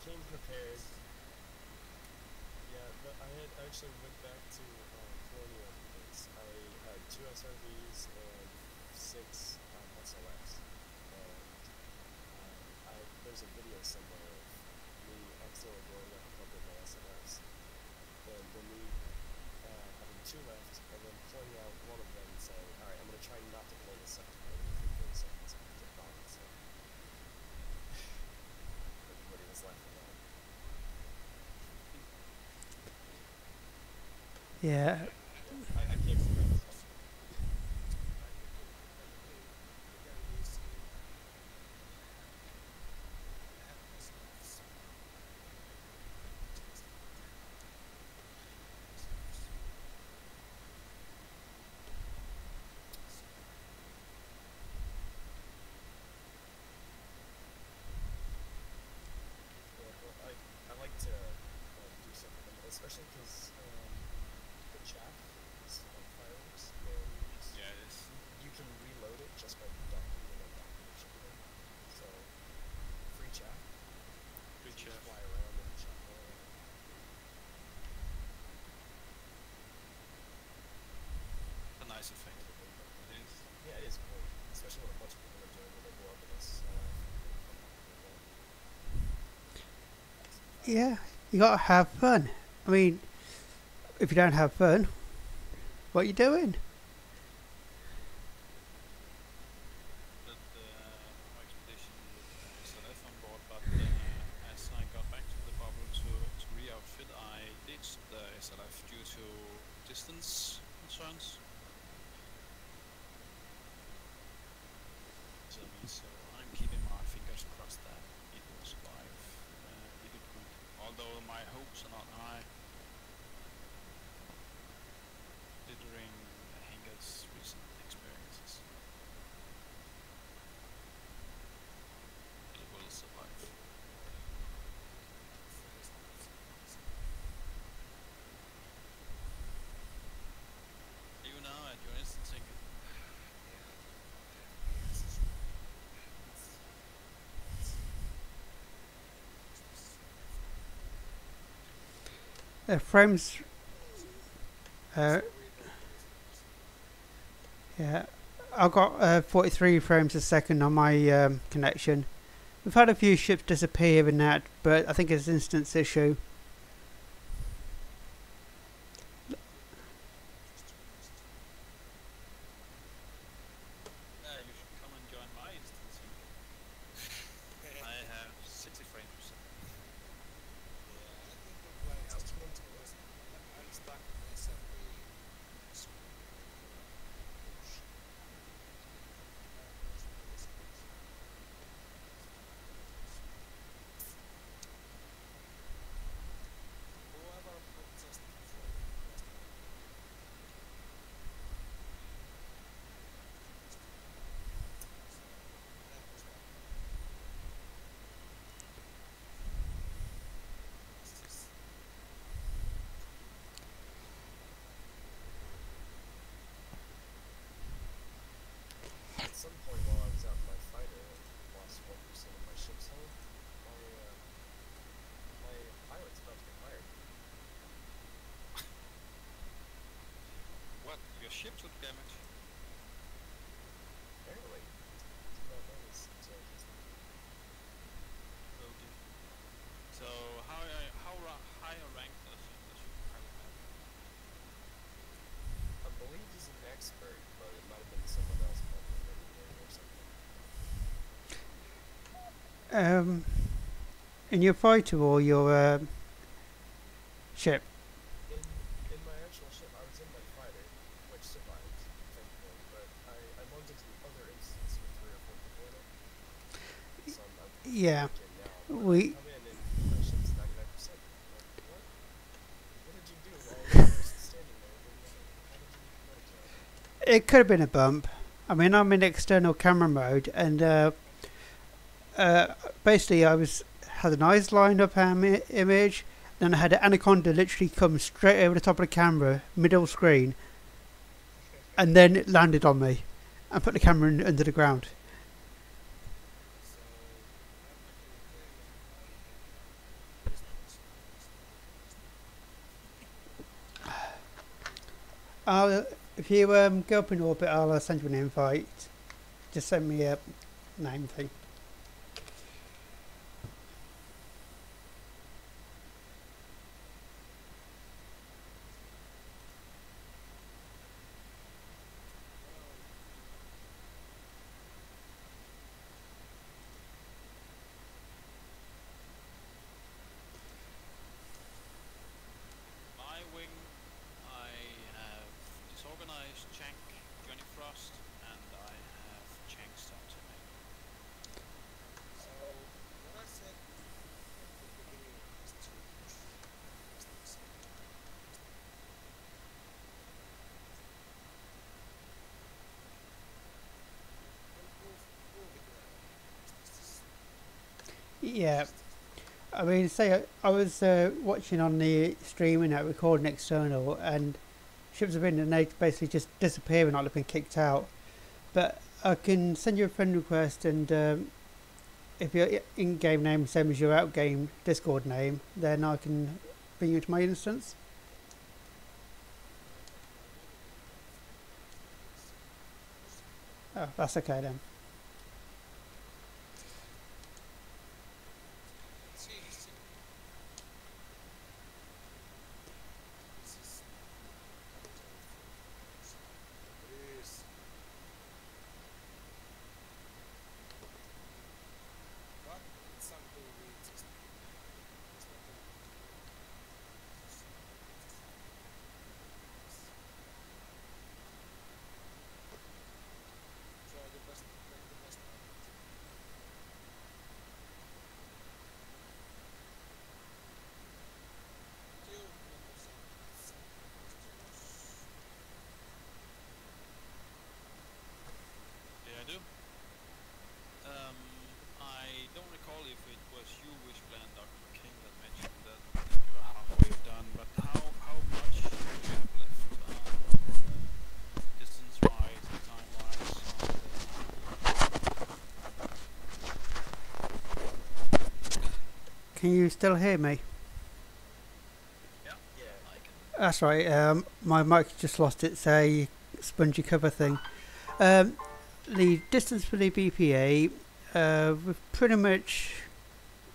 came prepared. Yeah, but I had actually went back to Colonial because I had 2 SRVs and 6 SLX. And there's a video somewhere of me accidentally blowing up a couple of my SLX. And then me having 2 left, and then pulling out one of them and saying, alright, I'm going to try not to blow this up for 15 seconds. And kept on, so everybody was laughing at it. yeah. I can't remember. is cool, especially when a bunch of people are joining the local up in this. Yeah, you gotta have fun. I mean, if you don't have fun, what are you doing? Did our expedition with SLF on board, but as I got back to the bubble to re-outfit, I ditched the SLF due to distance concerns. So I'm keeping my fingers crossed that it will survive if it could. Although my hopes are not high, considering Henger's recent experiences. It will survive. You now at your instancing. Frames. Yeah, I've got 43 frames a second on my connection. We've had a few ships disappear in that, but I think it's an instance issue. You should come and join my instancing. I have 60 frames per second. At some point while I was out in my fighter and lost 1% of my ship's hull, my pilot's about to get fired. What? Your ship took damage? Apparently. Did not notice until just Okay. So high a rank does your pilot have? I believe he's an expert, but it might have been someone else called him engineering or something. In your fighter or your ship? In my actual ship, I was in my fighter, which survived, thankfully, but I logged into the other instance with 3 or 4 people in it. So I'm Yeah, thinking now, we. come in and my ship's 99%. I'm like, what? What did you do while you were standing there? How did you manage that? It could have been a bump. I mean, I'm in external camera mode, and basically I had an eyes lined up image, then I had an anaconda literally come straight over the top of the camera, middle screen, and then it landed on me and put the camera under the ground. If you go up in orbit, I'll send you an invite. Just send me a name thing. My wing, I have disorganized Chank, Johnny Frost, and I have Chank start to me. So, what I said at the beginning is too much. Yeah, I mean, say I was watching on the streaming now, recording external, and ships have been and they basically just disappearing like they've been kicked out. But I can send you a friend request, and if your in-game name same as your out-game Discord name, then I can bring you to my instance. Oh, that's okay then. Yeah, I do. I don't recall if it was you, Wishplan, Dr. King, that mentioned that you are halfway done, but how much do you have left, distance-wise and time-wise? Can you still hear me? Yeah, I can. That's right. My mic just lost its spongy cover thing. The distance for the BPA, we're pretty much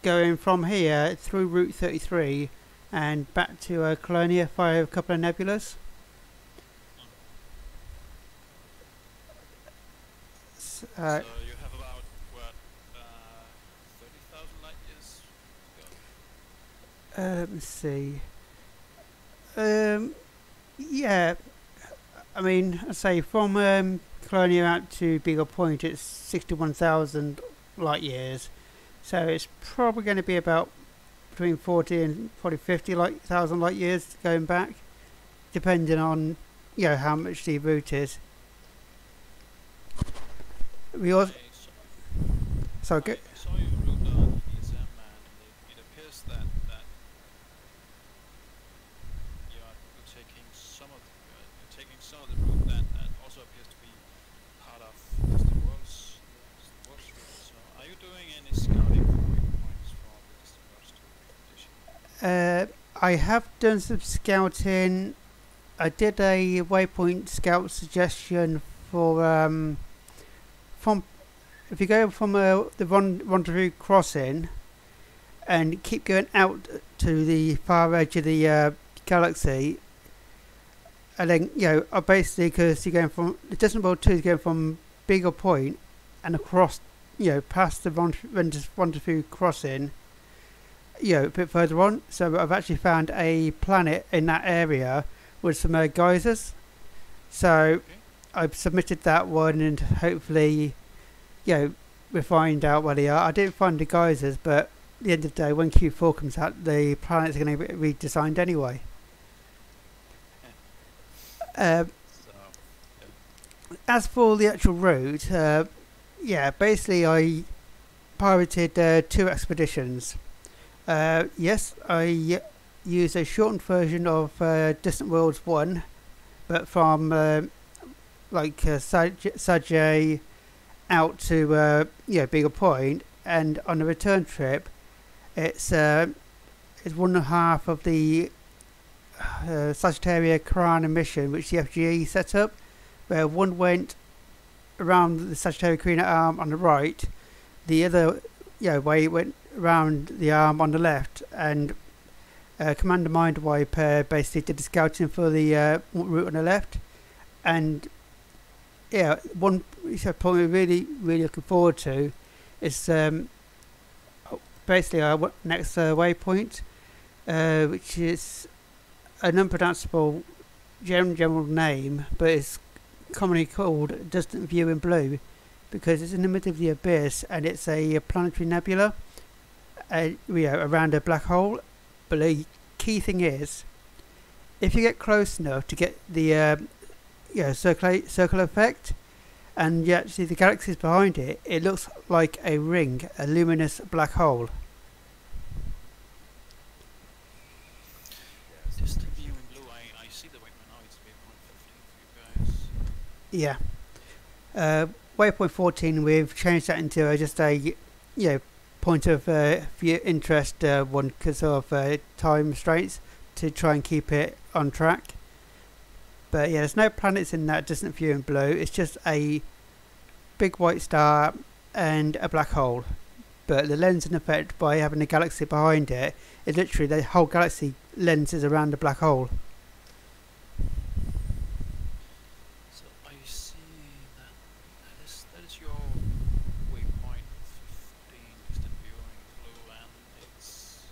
going from here through Route 33 and back to Colonia via a couple of nebulas. So you have about, what, 30,000 light years to go? Let me see. Yeah, I mean, I say from Colonia out to Beagle Point, it's 61,000 light years. So it's probably going to be about between 40 and probably 50,000 light years going back, depending on how much the route is. We also I saw your route on ESM, and it appears that you're taking some of the route that also appears to be part of Distant Worlds route. So are you doing any scouting for waypoints for the Distant Worlds 2 edition? I have done some scouting. I did a waypoint scout suggestion for from if you go from the rendezvous crossing and keep going out to the far edge of the galaxy, and then basically, because you're going from the Distant World 2 is going from Beagle Point and across past the rendezvous crossing a bit further on. So I've actually found a planet in that area with some geysers. So Okay. I've submitted that one, and hopefully we'll find out where they are. I didn't find the geysers, but at the end of the day, when Q4 comes out, the planets are going to be redesigned anyway. As for the actual route, basically I pirated 2 expeditions. Yes, I used a shortened version of Distant Worlds 1, but from Sajay out to Beagle Point, and on the return trip, it's 1.5 of the Sagittaria Carina mission, which the FGE set up, where one went around the Sagittaria Carina arm on the right, the other way went around the arm on the left, and Commander Mindwipe basically did the scouting for the route on the left. And one point we're really looking forward to is basically our next waypoint, which is an unpronounceable general name, but it's commonly called Distant View in Blue, because it's in the middle of the abyss and it's a planetary nebula around a black hole. But the key thing is, if you get close enough to get the circle effect, and you actually the galaxies behind it, it looks like a ring, a luminous black hole. Distant View in Blue, I see the waypoint now, it's waypoint 15 for you guys. Yeah. Waypoint 14, we've changed that into just a point of view interest one, because of time restraints, to try and keep it on track. But there's no planets in that Distant View in Blue. It's just a big white star and a black hole. But the lensing effect by having a galaxy behind it is literally the whole galaxy lenses around the black hole. So I see that that is your waypoint 15 distant viewing blue, and it's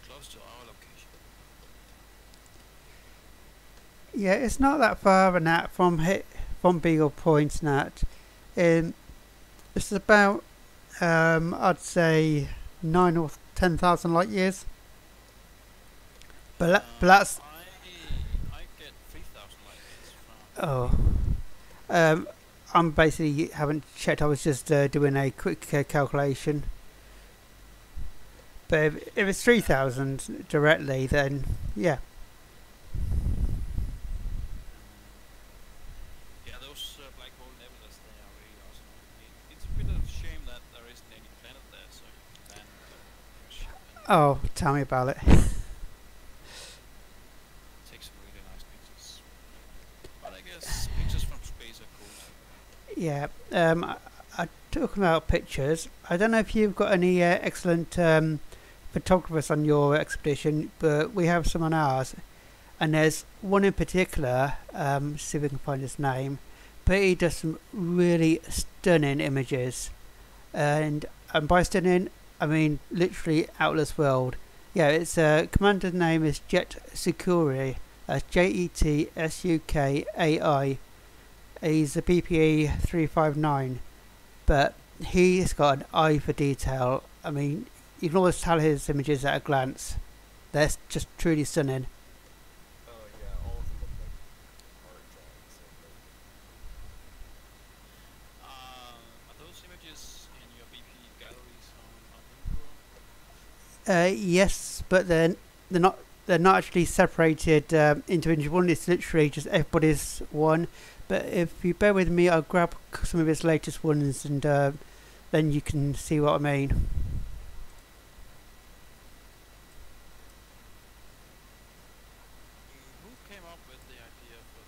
close to our location. Yeah, it's not that far and that from Beagle Point and that. It's about I'd say 9 or 10,000 light years. But that's I get 3,000 light years from. I'm basically haven't checked. I was just doing a quick calculation. But if it's 3,000 directly, then yeah. Yeah, those black hole nebulas, they are really awesome. It's a bit of a shame that there isn't any planet there, so you can land your ship and Oh, tell me about it. take some really nice pictures. But I guess pictures from space are cool too. Yeah. Talking about pictures, I don't know if you've got any excellent photographers on your expedition, but we have some on ours. And there's one in particular, see if we can find his name, but he does some really stunning images. And by stunning, I mean literally out of this world. Yeah, it's commander's name is Jet Sukai. That's JETSUKAI. He's a BPE 359, but he's got an eye for detail. I mean, you can always tell his images at a glance. They're just truly stunning. Oh yeah, all of them look like art drawings. Are those images in your BP galleries on Beagle? Yes, but they're not. They're not actually separated into each one. It's literally just everybody's one. But if you bear with me, I'll grab some of his latest ones, and then you can see what I mean. Who came up with the idea for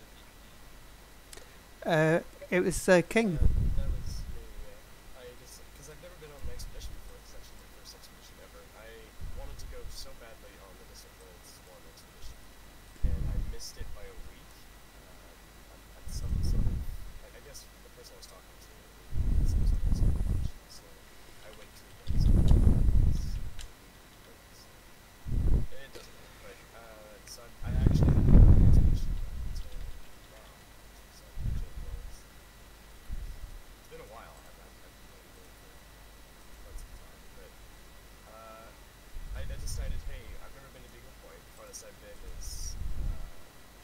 the BPE? It was King. That was me, yeah. I just, because I've never been on an expedition before, it's actually my first expedition ever. I wanted to go so badly on the Distant Worlds 1 expedition, and I missed it by a week. And some sort of, I guess the person I was talking to was on this expedition, so I went to the next one. It doesn't matter, but, so I actually had an expedition until now, which was January. It's been a while. I've been doing it for quite some time, but I decided, hey, I've never been to Beagle Point. The farthest I've been is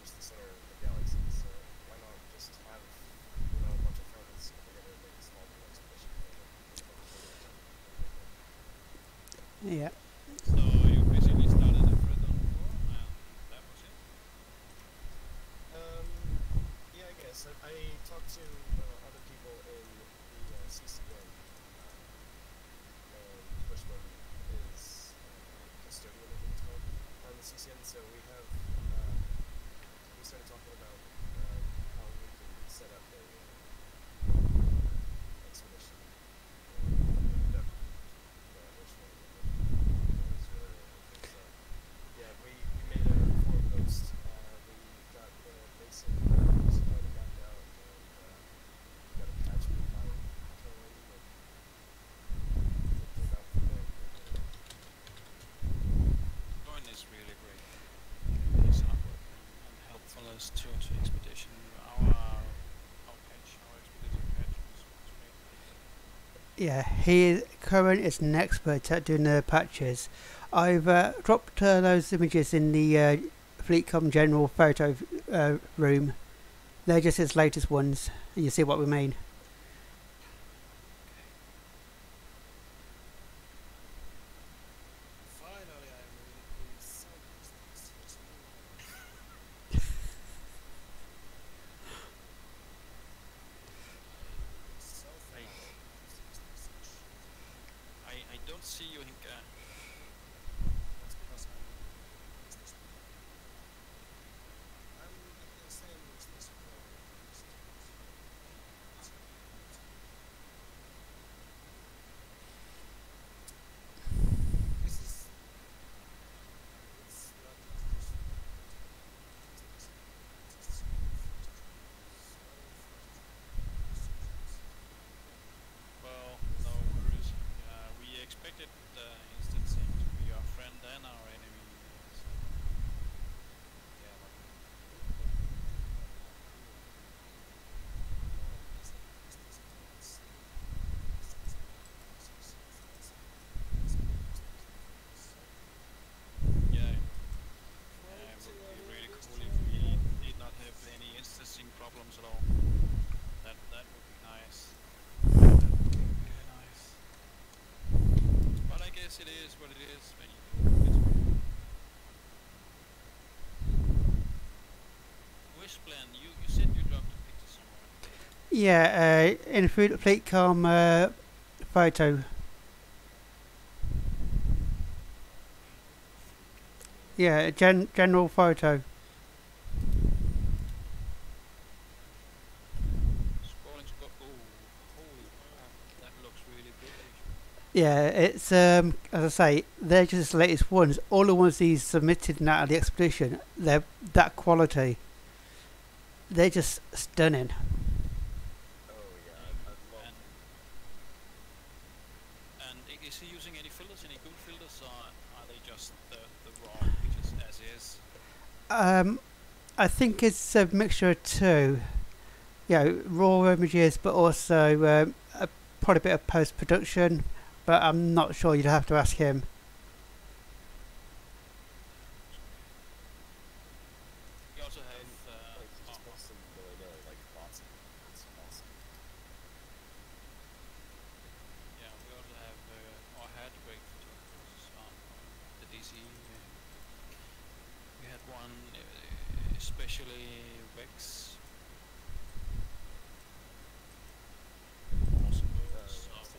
just the center of the galaxy. So why not just have a bunch of friends put together and make a small little expedition together? Yeah. So you basically started a thread on forum, and that was it? Yeah, I guess. I talked to other people in the CCN, and Bushman is custodian, I think it's called, on the CCN, so we have, we started talking about how we can set up a expedition. Yeah, we made a forum post. We got the basic rules already mapped out, and we got a patch compiled, and thinking about from there. Join is really great. He's hard work and helpful as to expedition. Our expedition patch was great. Yeah, Cohen is an expert at doing the patches. I've dropped those images in the FleetCom General photo room. They're just his latest ones, and you see what we mean. Finally, I'm really pleased. So much this just so thankful. I don't see you, Hinka. That's because I'm business. I'm the same as this world. guess it is what it is. When you Wishplan, you said you dropped a picture somewhere. Yeah, in a fleet com photo. Yeah, general photo. Oh, holy crap, that looks really good. Yeah, it's as I say, they're just the latest ones. All the ones he's submitted now at the expedition, they're that quality. They're just stunning. Oh yeah, I'd love. And is he using any filters, any good filters, or are they just the raw pictures as is? I think it's a mixture of two. You know, raw images, but also probably a bit of post production. But I'm not sure. You'd have to ask him. We also have Like just post some willy-nilly, like lots of them. It's awesome. yeah, we also have our had great photographers on the DCE. We had one, especially Rex. Awesome. That was pretty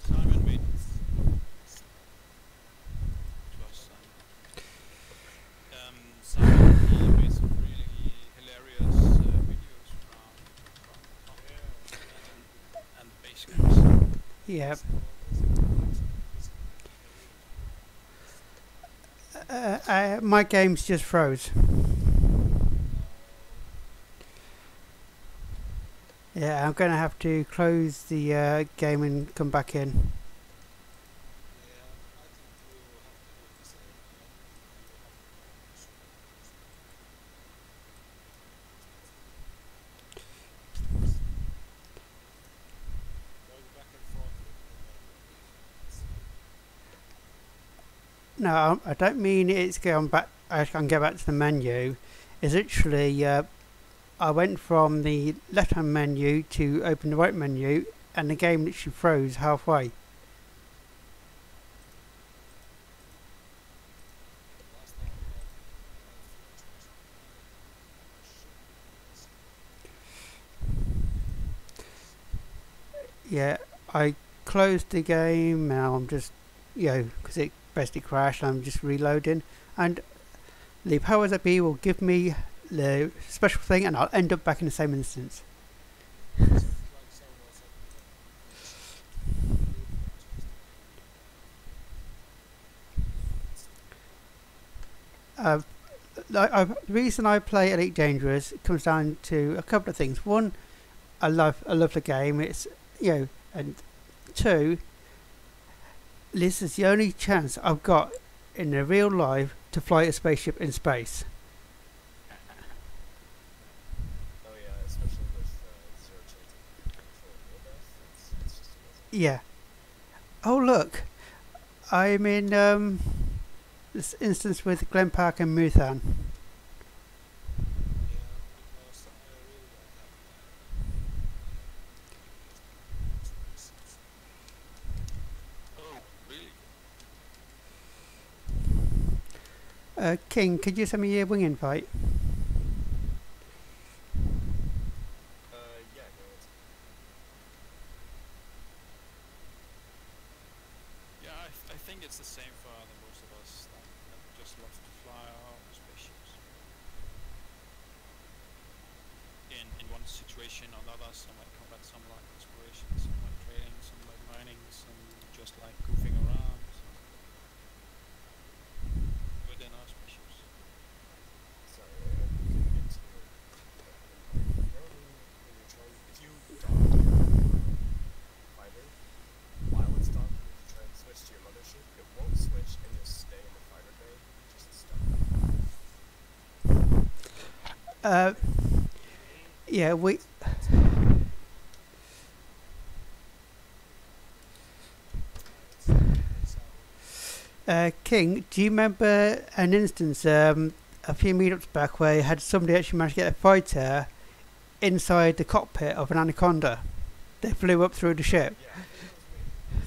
Simon made Simon he made some really hilarious videos from and basically Yeah. My game's just froze. Yeah, I'm gonna have to close the game and come back in. No, I don't mean it's going back. I can go back to the menu. It's literally I went from the left-hand menu to open the right menu, and the game literally froze halfway. Yeah, I closed the game. Now I'm just, because it basically crashed. I'm just reloading, and the powers that be will give me the special thing, and I'll end up back in the same instance. The reason I play Elite Dangerous comes down to a couple of things. One, I love the game. It's and two, this is the only chance I've got in the real life to fly a spaceship in space. Oh yeah, especially with zero chance of actual real death. It's just amazing. Yeah. Oh look, I'm in this instance with Glen Park and Muthan. oh really King, could you send me your wing invite? Yeah, no, it's yeah I think it's the same for the most of us that just love to fly our spaceships. In one situation or another, some like combat, some like exploration, some like trading, some like mining, some just like goofing around within our spaceships. sorry, I couldn't get to it. Apparently, when you're trying, if you dock your fighter, while it's docking, if you try and switch to your mothership, it won't switch and you'll stay in the fighter bay, just stuck. Uh, yeah, King, do you remember an instance a few meetups back where you had somebody actually managed to get a fighter inside the cockpit of an Anaconda? They flew up through the ship. Yeah, I think that was me.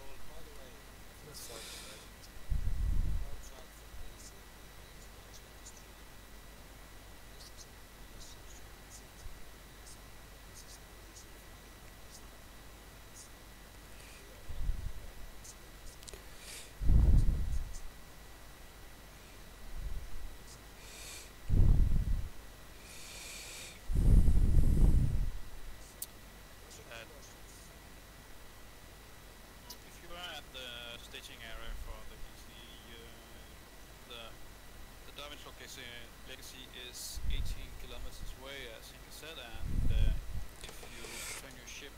Oh, by the way, for the flight directions, our track from BC is actually just through this is this street is into this is the BC flight. It's we are not experienced. Uh, if you are at the staging area for the DC, the Darwin's legacy is 18 kilometers away, as Inga said, and if you turn your ship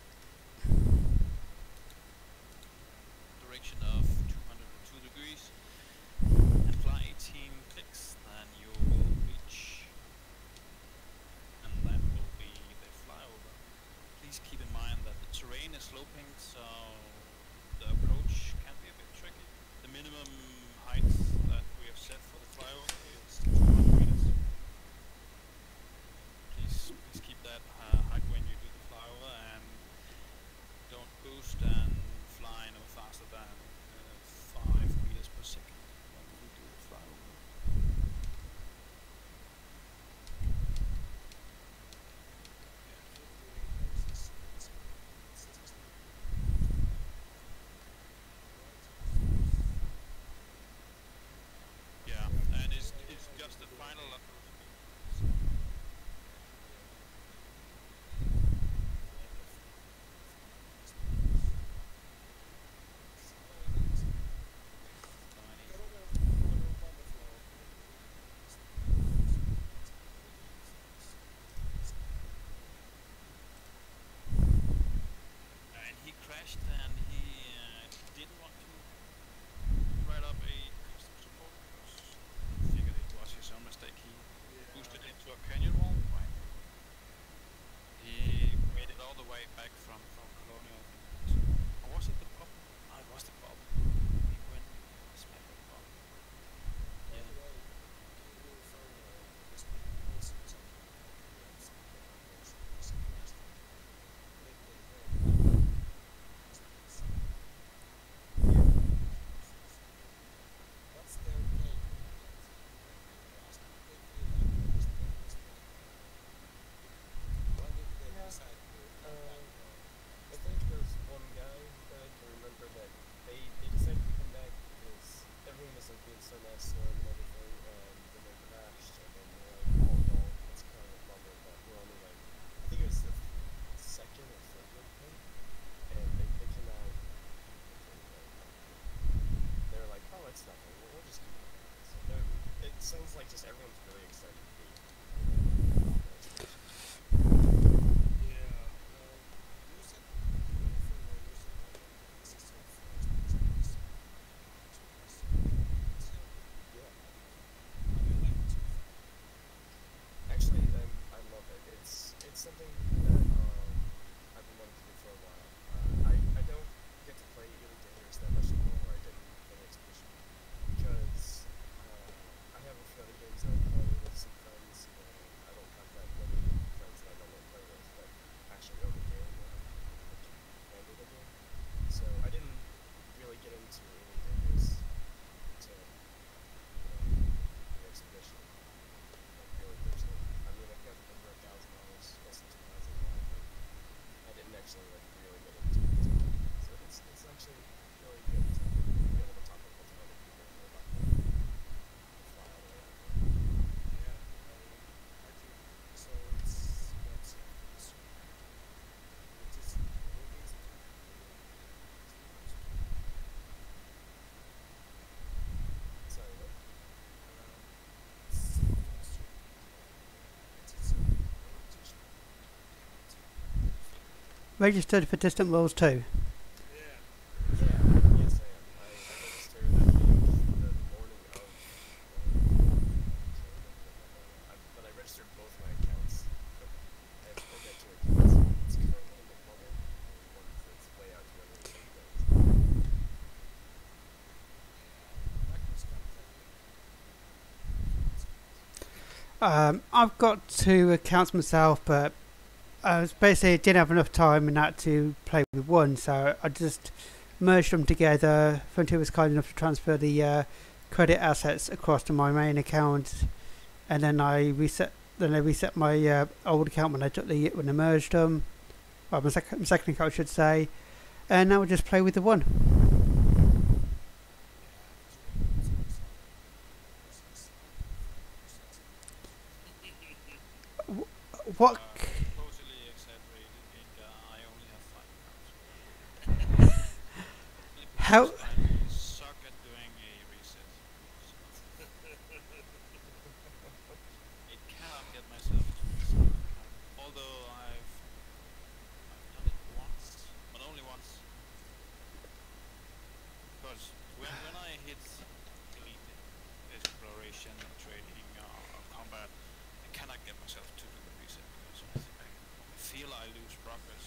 direction of 202 degrees and fly 18 clicks, then you will reach, and that will be the flyover. Please keep in mind that the terrain is sloping, so the approach can be a bit tricky. The minimum height that we have set for the flyover is 200 meters. Please keep that height when you do the flyover, and don't boost and fly no faster than 5 meters per second when you do the flyover. Yeah, and it's just the final and he crashed, and he didn't want to write up a customs report because he figured it was his own mistake. He boosted into a canyon wall, right? He made it all the way back from Colonial, I think. Or was it the pub? No, it was the pub. He went smack the pub. Yeah. What's their game? Why did they decide to I think there's one guy that I can remember that they decided to come back because everyone was like being so nice to them and everything, and then they crashed, and then they're like, oh no, it's kind of a bummer, but we're only like, I think it was the second or third week, and they came out, they were like, oh, it's nothing, we'll just keep it. So it sounds like just everyone's really excited to be. Actually, I love it. It's something that I've been wanting to do for a while. I don't get to play Elite Dangerous that much anymore, or I didn't for the expedition, because I have a few other games that I play with some friends, and I don't have that many friends that I normally play with that actually own the game or can handle the game. So I didn't really get into Elite Dangerous until the expedition. Really personally. I mean, I've got over 1,000 hours, less than 2,000 live, but I didn't actually like really get into it. So it's actually really good to be able to talk with a bunch of other people about the fly all the way out there. Yeah, I do. So it's what's which is movies. Sorry, what? Registered for Distant Worlds 2. Yeah. Yes, I am. I registered, I think, the morning of. So I've got 2 accounts myself, but I was basically didn't have enough time and that to play with one, so I just merged them together. Frontier was kind enough to transfer the credit assets across to my main account, and then I reset. Then I reset my old account when I merged them. Well, my second account, I should say, and now I just play with the one. What? Totally exaggerated. I only have 5 accounts. How? I suck at doing a reset. It cannot get myself to reset. Although I've done it once, but only once. Because when I hit elite exploration, trading, or combat, I cannot get myself to do the reset because I feel I lose progress.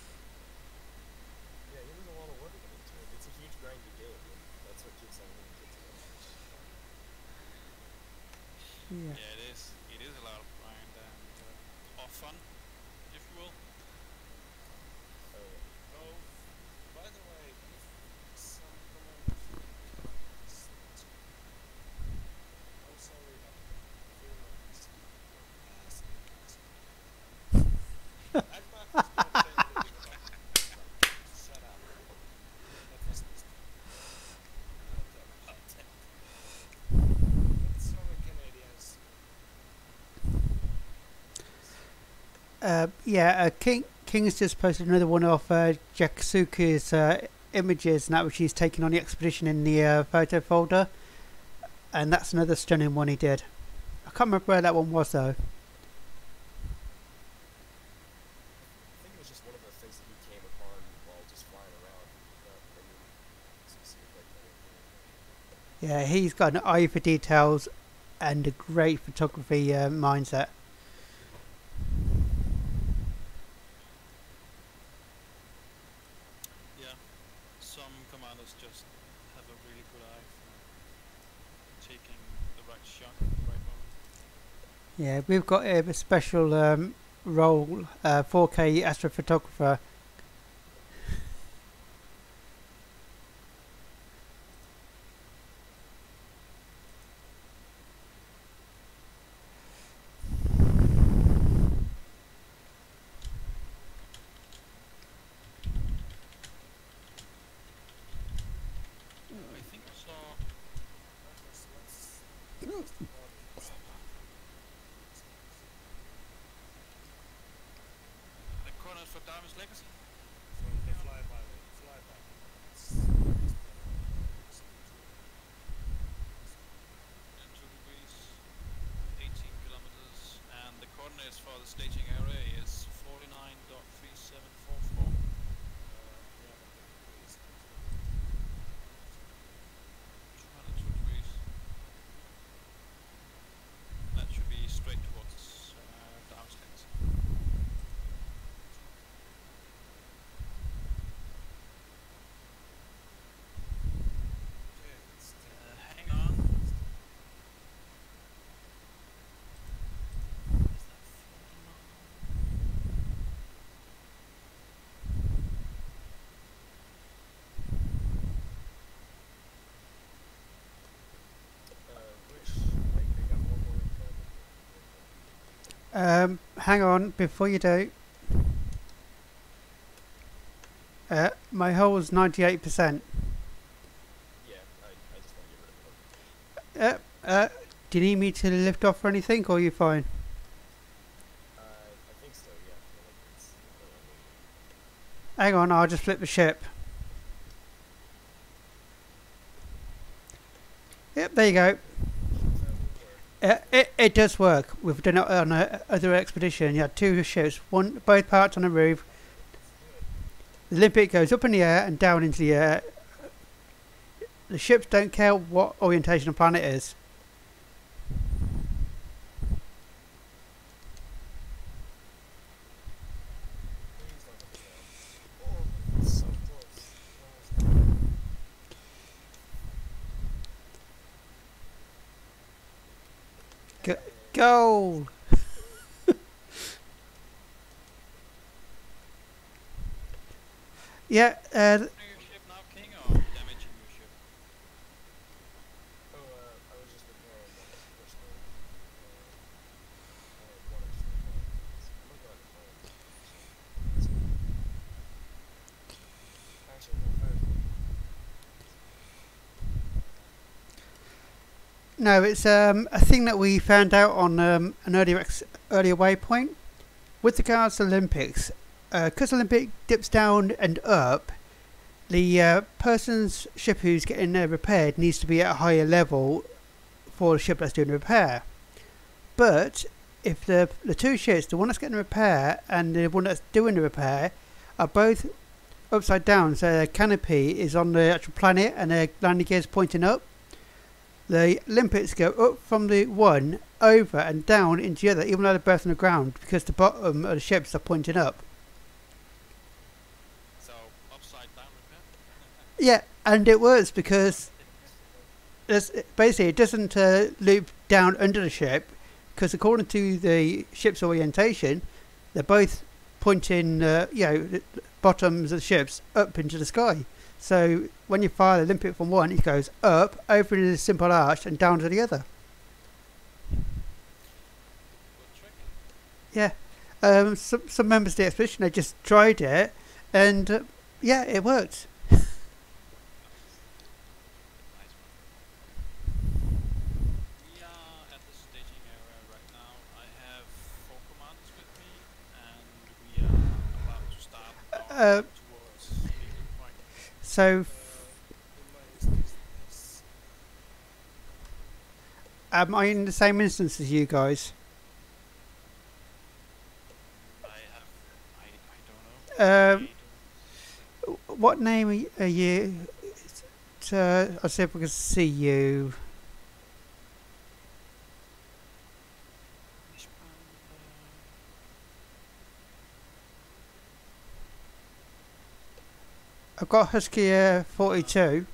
Yeah, you lose a lot of work into it. It's a huge grindy game, and that's what keeps on winning kids in it. Yeah. Yeah, it is. It is a lot of grind and or fun, if you will. Oh, by the way, if some commanders I'm sorry, but I feel like this I'm not just going to say anything about it. Shut up. That was mistake. Don't talk about that. But sorry, Canadians. Yeah, King's just posted another one of Jaksuku's images, and that which he's taken on the expedition in the photo folder, and that's another stunning one he did. I can't remember where that one was though. I think it was just one of the things that he came upon while just flying around. Not any specific like Yeah, he's got an eye for details and a great photography mindset. Yeah, some commanders just have a really good eye for taking the right shot at the right moment. Yeah, we've got a special role, 4K astrophotographer. I think I saw the corners for Diamond's Legacy. The flyby. And 2 degrees, 18 kilometers, and the coordinates for the staging area is 49.3744. Degrees. That should be straight towards Diamond's Legacy. Hang on. Is that 49? Which, like, they got one more incredible. Hang on, before you do. My hull is 98%. Yeah, I just want to get rid of it. Do you need me to lift off or anything, or are you fine? I think so, yeah. I feel like it's Hang on, I'll just flip the ship. Yep, there you go. It does work. We've done it on other expedition. You had 2 ships, both parts on the roof. The limpet goes up in the air and down into the air. The ships don't care what orientation the planet is. so close. Goal! Yeah, Your ship now, King, or damaging your ship? Oh, I was just repairing one personal. I had one extra repairing things. I'm gonna go ahead and play it. Actually, no, fire's good. no, it's a thing that we found out on an earlier waypoint with regards to Olympics. Because Olympic dips down and up, the person's ship who's getting repaired needs to be at a higher level for the ship that's doing the repair. But if the two ships, the one that's getting the repair and the one that's doing the repair, are both upside down, so the canopy is on the actual planet and the landing gear is pointing up, the Olympics go up from the one over and down into the other, even though they're both on the ground, because the bottom of the ships are pointing up. So, upside down repair? Yeah, and it works because basically it doesn't loop down under the ship, because according to the ship's orientation, they're both pointing, the bottoms of the ships up into the sky. So when you fire the Olympic from one, it goes up, over into the simple arch, and down to the other. Good trick. Yeah. Some members of the expedition, they just tried it, and it worked. Nice one. We are at the staging area right now. I have 4 commanders with me, and we are about to start our climb towards Beagle Point. So am I in the same instance as you guys? I don't know. What name are you? I'll see if we can see you. I've got Husky 42.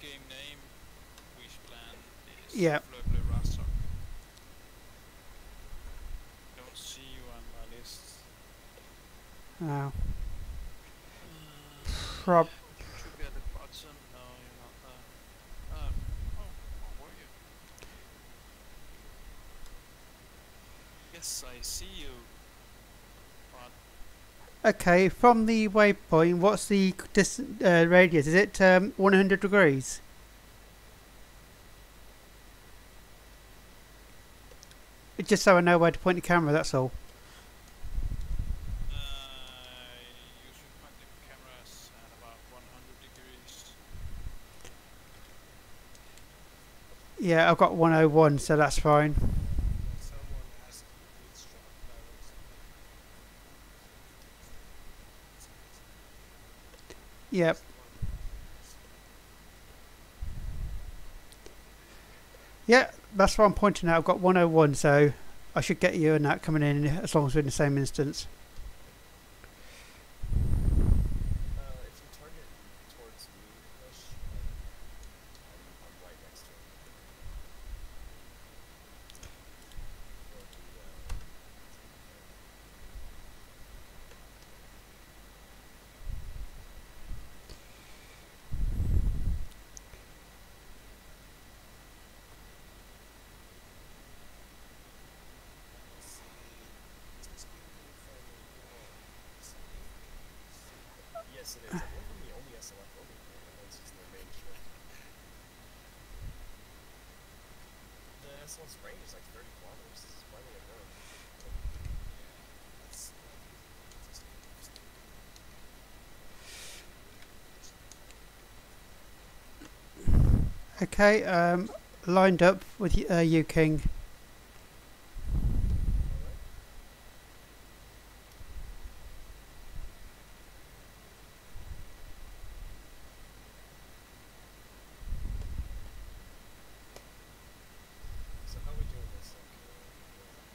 Game name, wish plan is Yeah. Flurble Rasok. Don't see you on my list. Oh. Should be at the bottom. No, you're not there. Oh, were you? Yes, I see you. But Okay, from the waypoint, what's the radius? Is it 100 degrees? Just so I know where to point the camera, that's all. you should point the cameras at about 100 degrees. Yeah, I've got 101, so that's fine. Someone has to bootstrap Yep. Yeah, that's what I'm pointing out. I've got 101, so I should get you and that coming in as long as we're in the same instance. If you target towards me, Bush, I'm right next to him. Yes, it is. I believe I'm the only SLF over here that owns using their main ship. The SLF's range is like 30 kilometers. This is why they go. Okay, lined up with you, King. So how are we doing this? Like,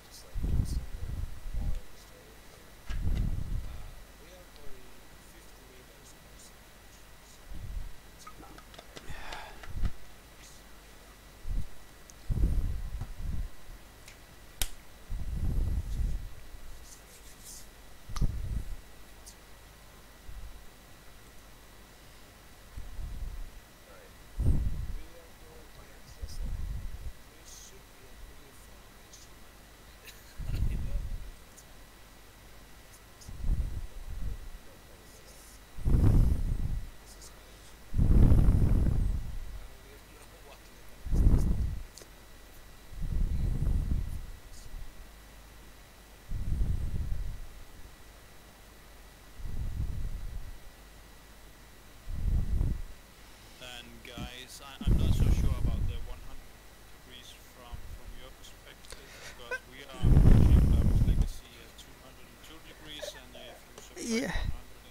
just like coasting or flying straight? We are going 50 meters closer.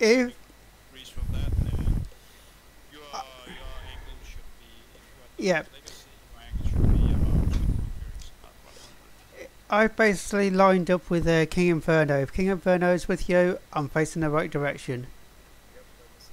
If degrees from that, your angle should be, if you are doing yeah, legacy, your angle should be about 20 degrees, not 100. I've basically lined up with King Inferno. If King Inferno is with you, I'm facing the right direction. Yep, that was.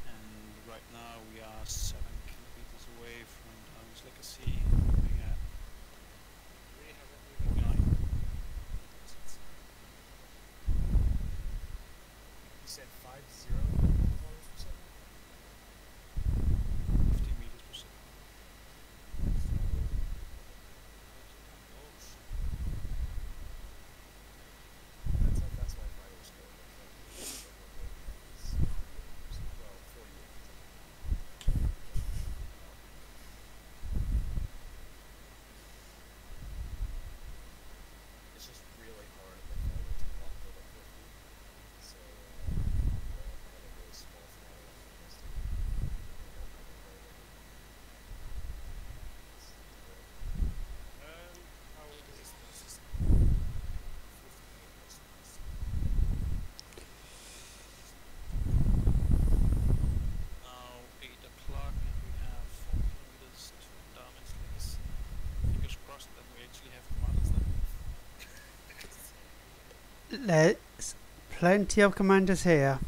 And right now we are 7 kilometers away from Down's Legacy, moving at 49. You said 50 kilometers per second? 50 meters per second. That's how fast my fireworks go. Well, 48. It's just really hard on the fireworks to block over 50. So, I have a really small throttle on this to How old is this? Now 8 o'clock and we have 4 kilometers to Down's Legacy. Fingers crossed that we actually have commanders there. There's plenty of commanders here.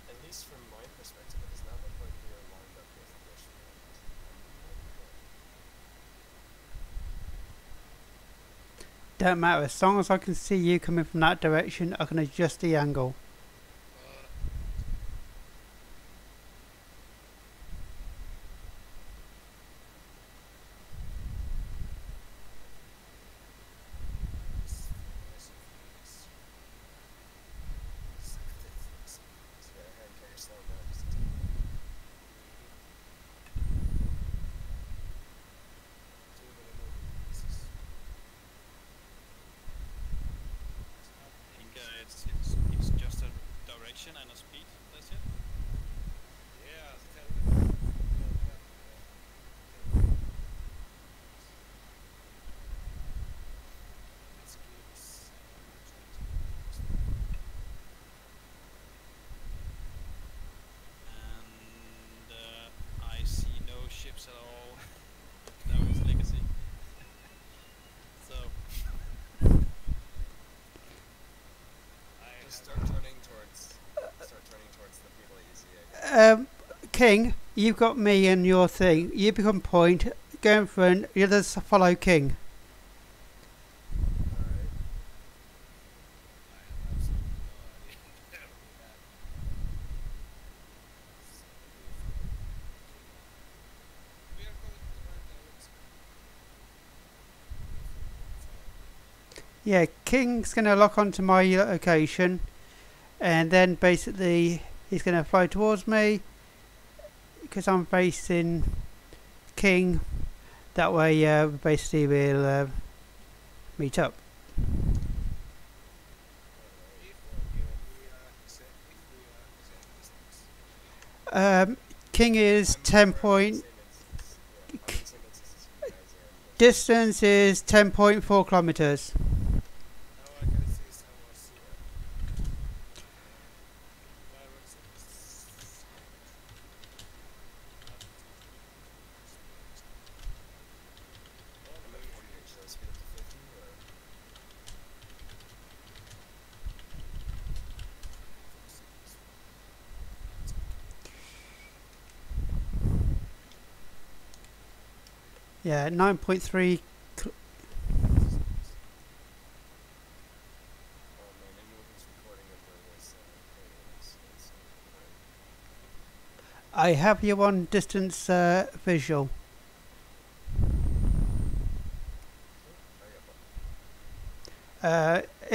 At least from my perspective, it does not look like we are lined up with Bushman. Don't matter, as long as I can see you coming from that direction, I can adjust the angle. I think it's just a direction and a speed, that's it. And I see no ships at all. Down's Legacy. So Just start turning towards the Beagle easy, I guess. King, you've got me and your thing. You become point, go in front, the others follow King. Alright. Yeah, King's going to lock onto my location, and then basically he's going to fly towards me because I'm facing King. That way, basically we'll meet up. King is 10 point. Distance is 10.4 kilometers. Yeah, 9.3. I have you on distance visual.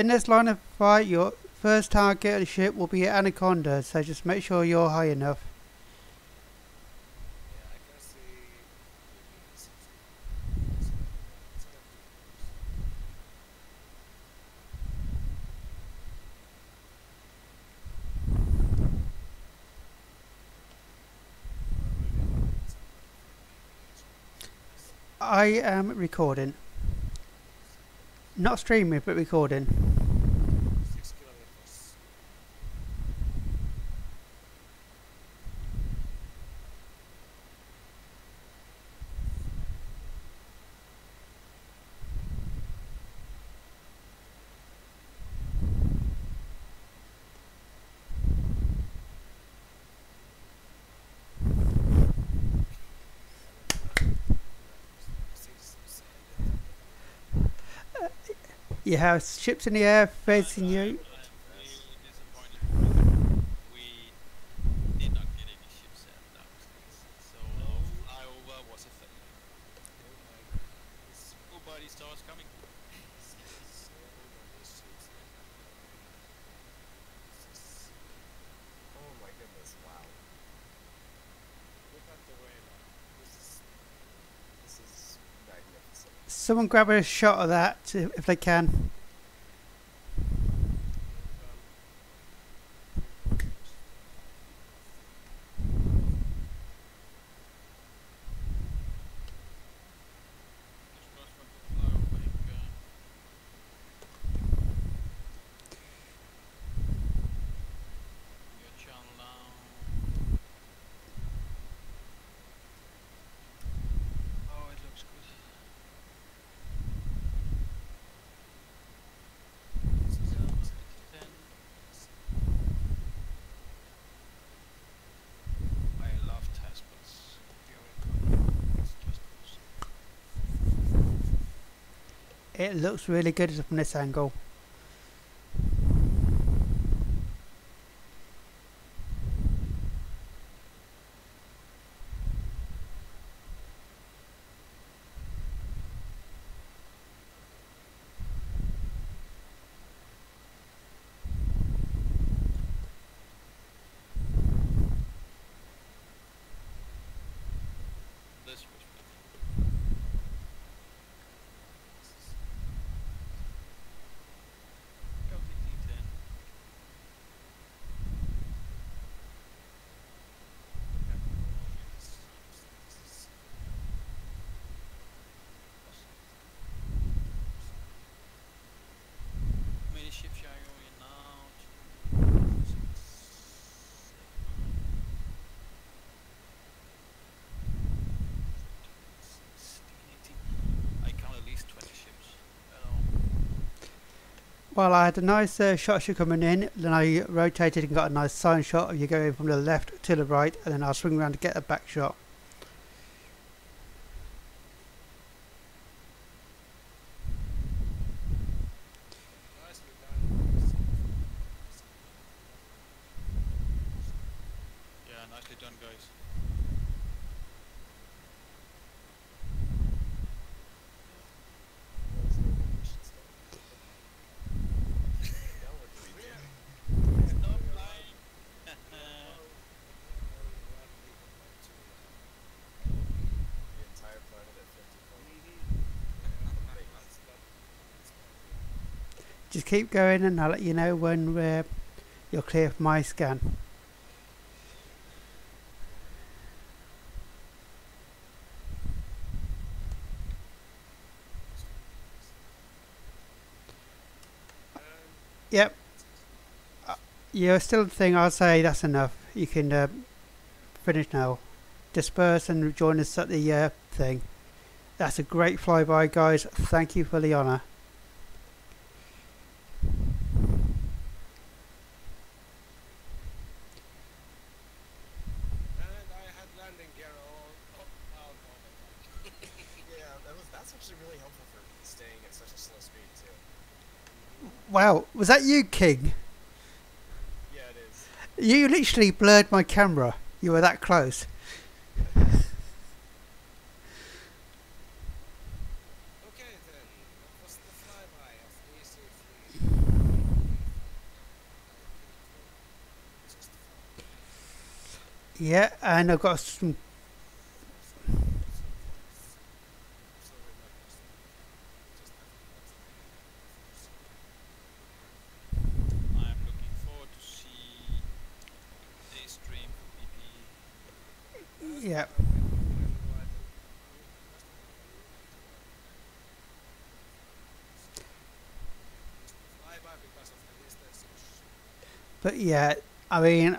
in this line of fire, your first target of the ship will be Anaconda, so just make sure you're high enough. Yeah, I can see maybe 60. It's gonna be close. I am recording. Not streaming, but recording. 6 kilometers. You have ships in the air facing you. I'm really disappointed. We did not get any ships at downstairs, so flyover was a failure. Oh my goodness. Nobody starts coming. So many ships in that building. This is... Oh my goodness, wow. Look at the radar. This is magnificent. Someone grab a shot of that if they can. Just goes from the flyover. Your channel down. Oh, it looks good. I love Tasper's beautiful. It's just awesome. It looks really good from this angle. This was beautiful. Go to D10. How many ships are you in now? I count at least 20 ships. Well, I had a nice shot of you coming in, then I rotated and got a nice sign shot of you going from the left to the right, and then I'll swing around to get a back shot. Nicely done. Yeah, nicely done, guys. There's no more missions done. Now what do we do? Stop flying! The entire planet at 50 kilometers. Just keep going and I'll let you know when you're clear for my scan. Yep. You're still the thing, I'll say that's enough. You can finish now. Disperse and join us at the thing. That's a great flyby, guys. Thank you for the honour. And I had landing gear all Yeah, that's actually really helpful for staying at such a slow speed too. Wow, was that you, King? Yeah, it is. You literally blurred my camera. You were that close. Okay then, that was the flyby of EC3. Yeah, and I've got some. I'm looking forward to see a stream for BPE. Yeah, but yeah, I mean,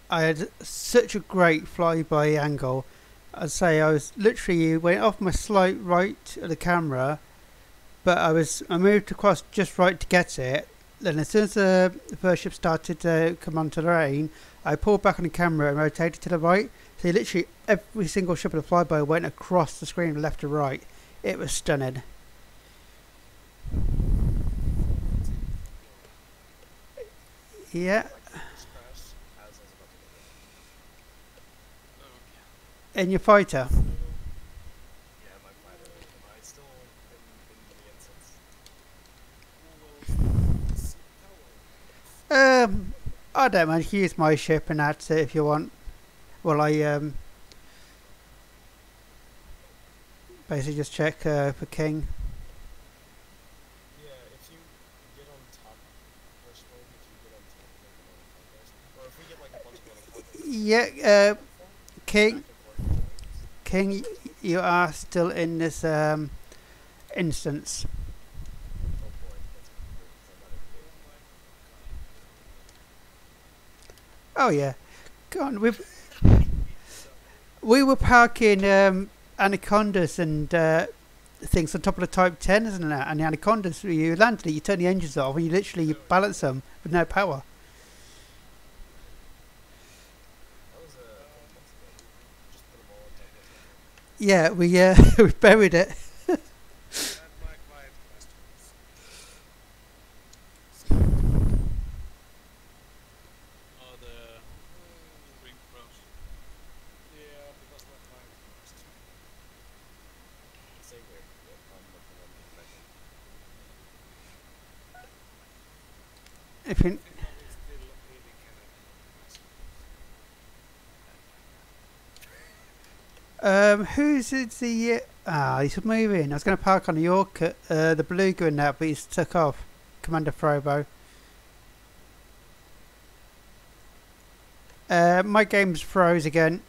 I had such a great flyby angle. I'd say I was literally went off my slight right of the camera, but I moved across just right to get it. Then as soon as the first ship started to come onto the rain, I pulled back on the camera and rotated to the right. So literally every single ship of the flyby went across the screen left to right. It was stunning. Yeah, and your fighter. Yeah, my fighter. Am I still in the instance? I don't mind. You can use my ship and that's it if you want. Well, I basically just check for King. Yeah, if you get on top, first of all, if you get on top, or if we get like a bunch of encounters, Yeah, King, back and forth between us. King, you are still in this instance. Oh boy, that's good. 'Cause I'm not Oh yeah, go on. We were parking anacondas and things on top of the Type 10, isn't it? And the anacondas, you landed it, you turn the engines off, and you literally balance them with no power. that was a month ago. We just put them all on top of each other. Yeah, we we buried it. Oh, the ring pros. Same here. Yep, I'm looking on the back. If you, who's the? He's moving. I was going to park on the York, the Beluga and that, but he's took off. Commander Frobo. My game's froze again.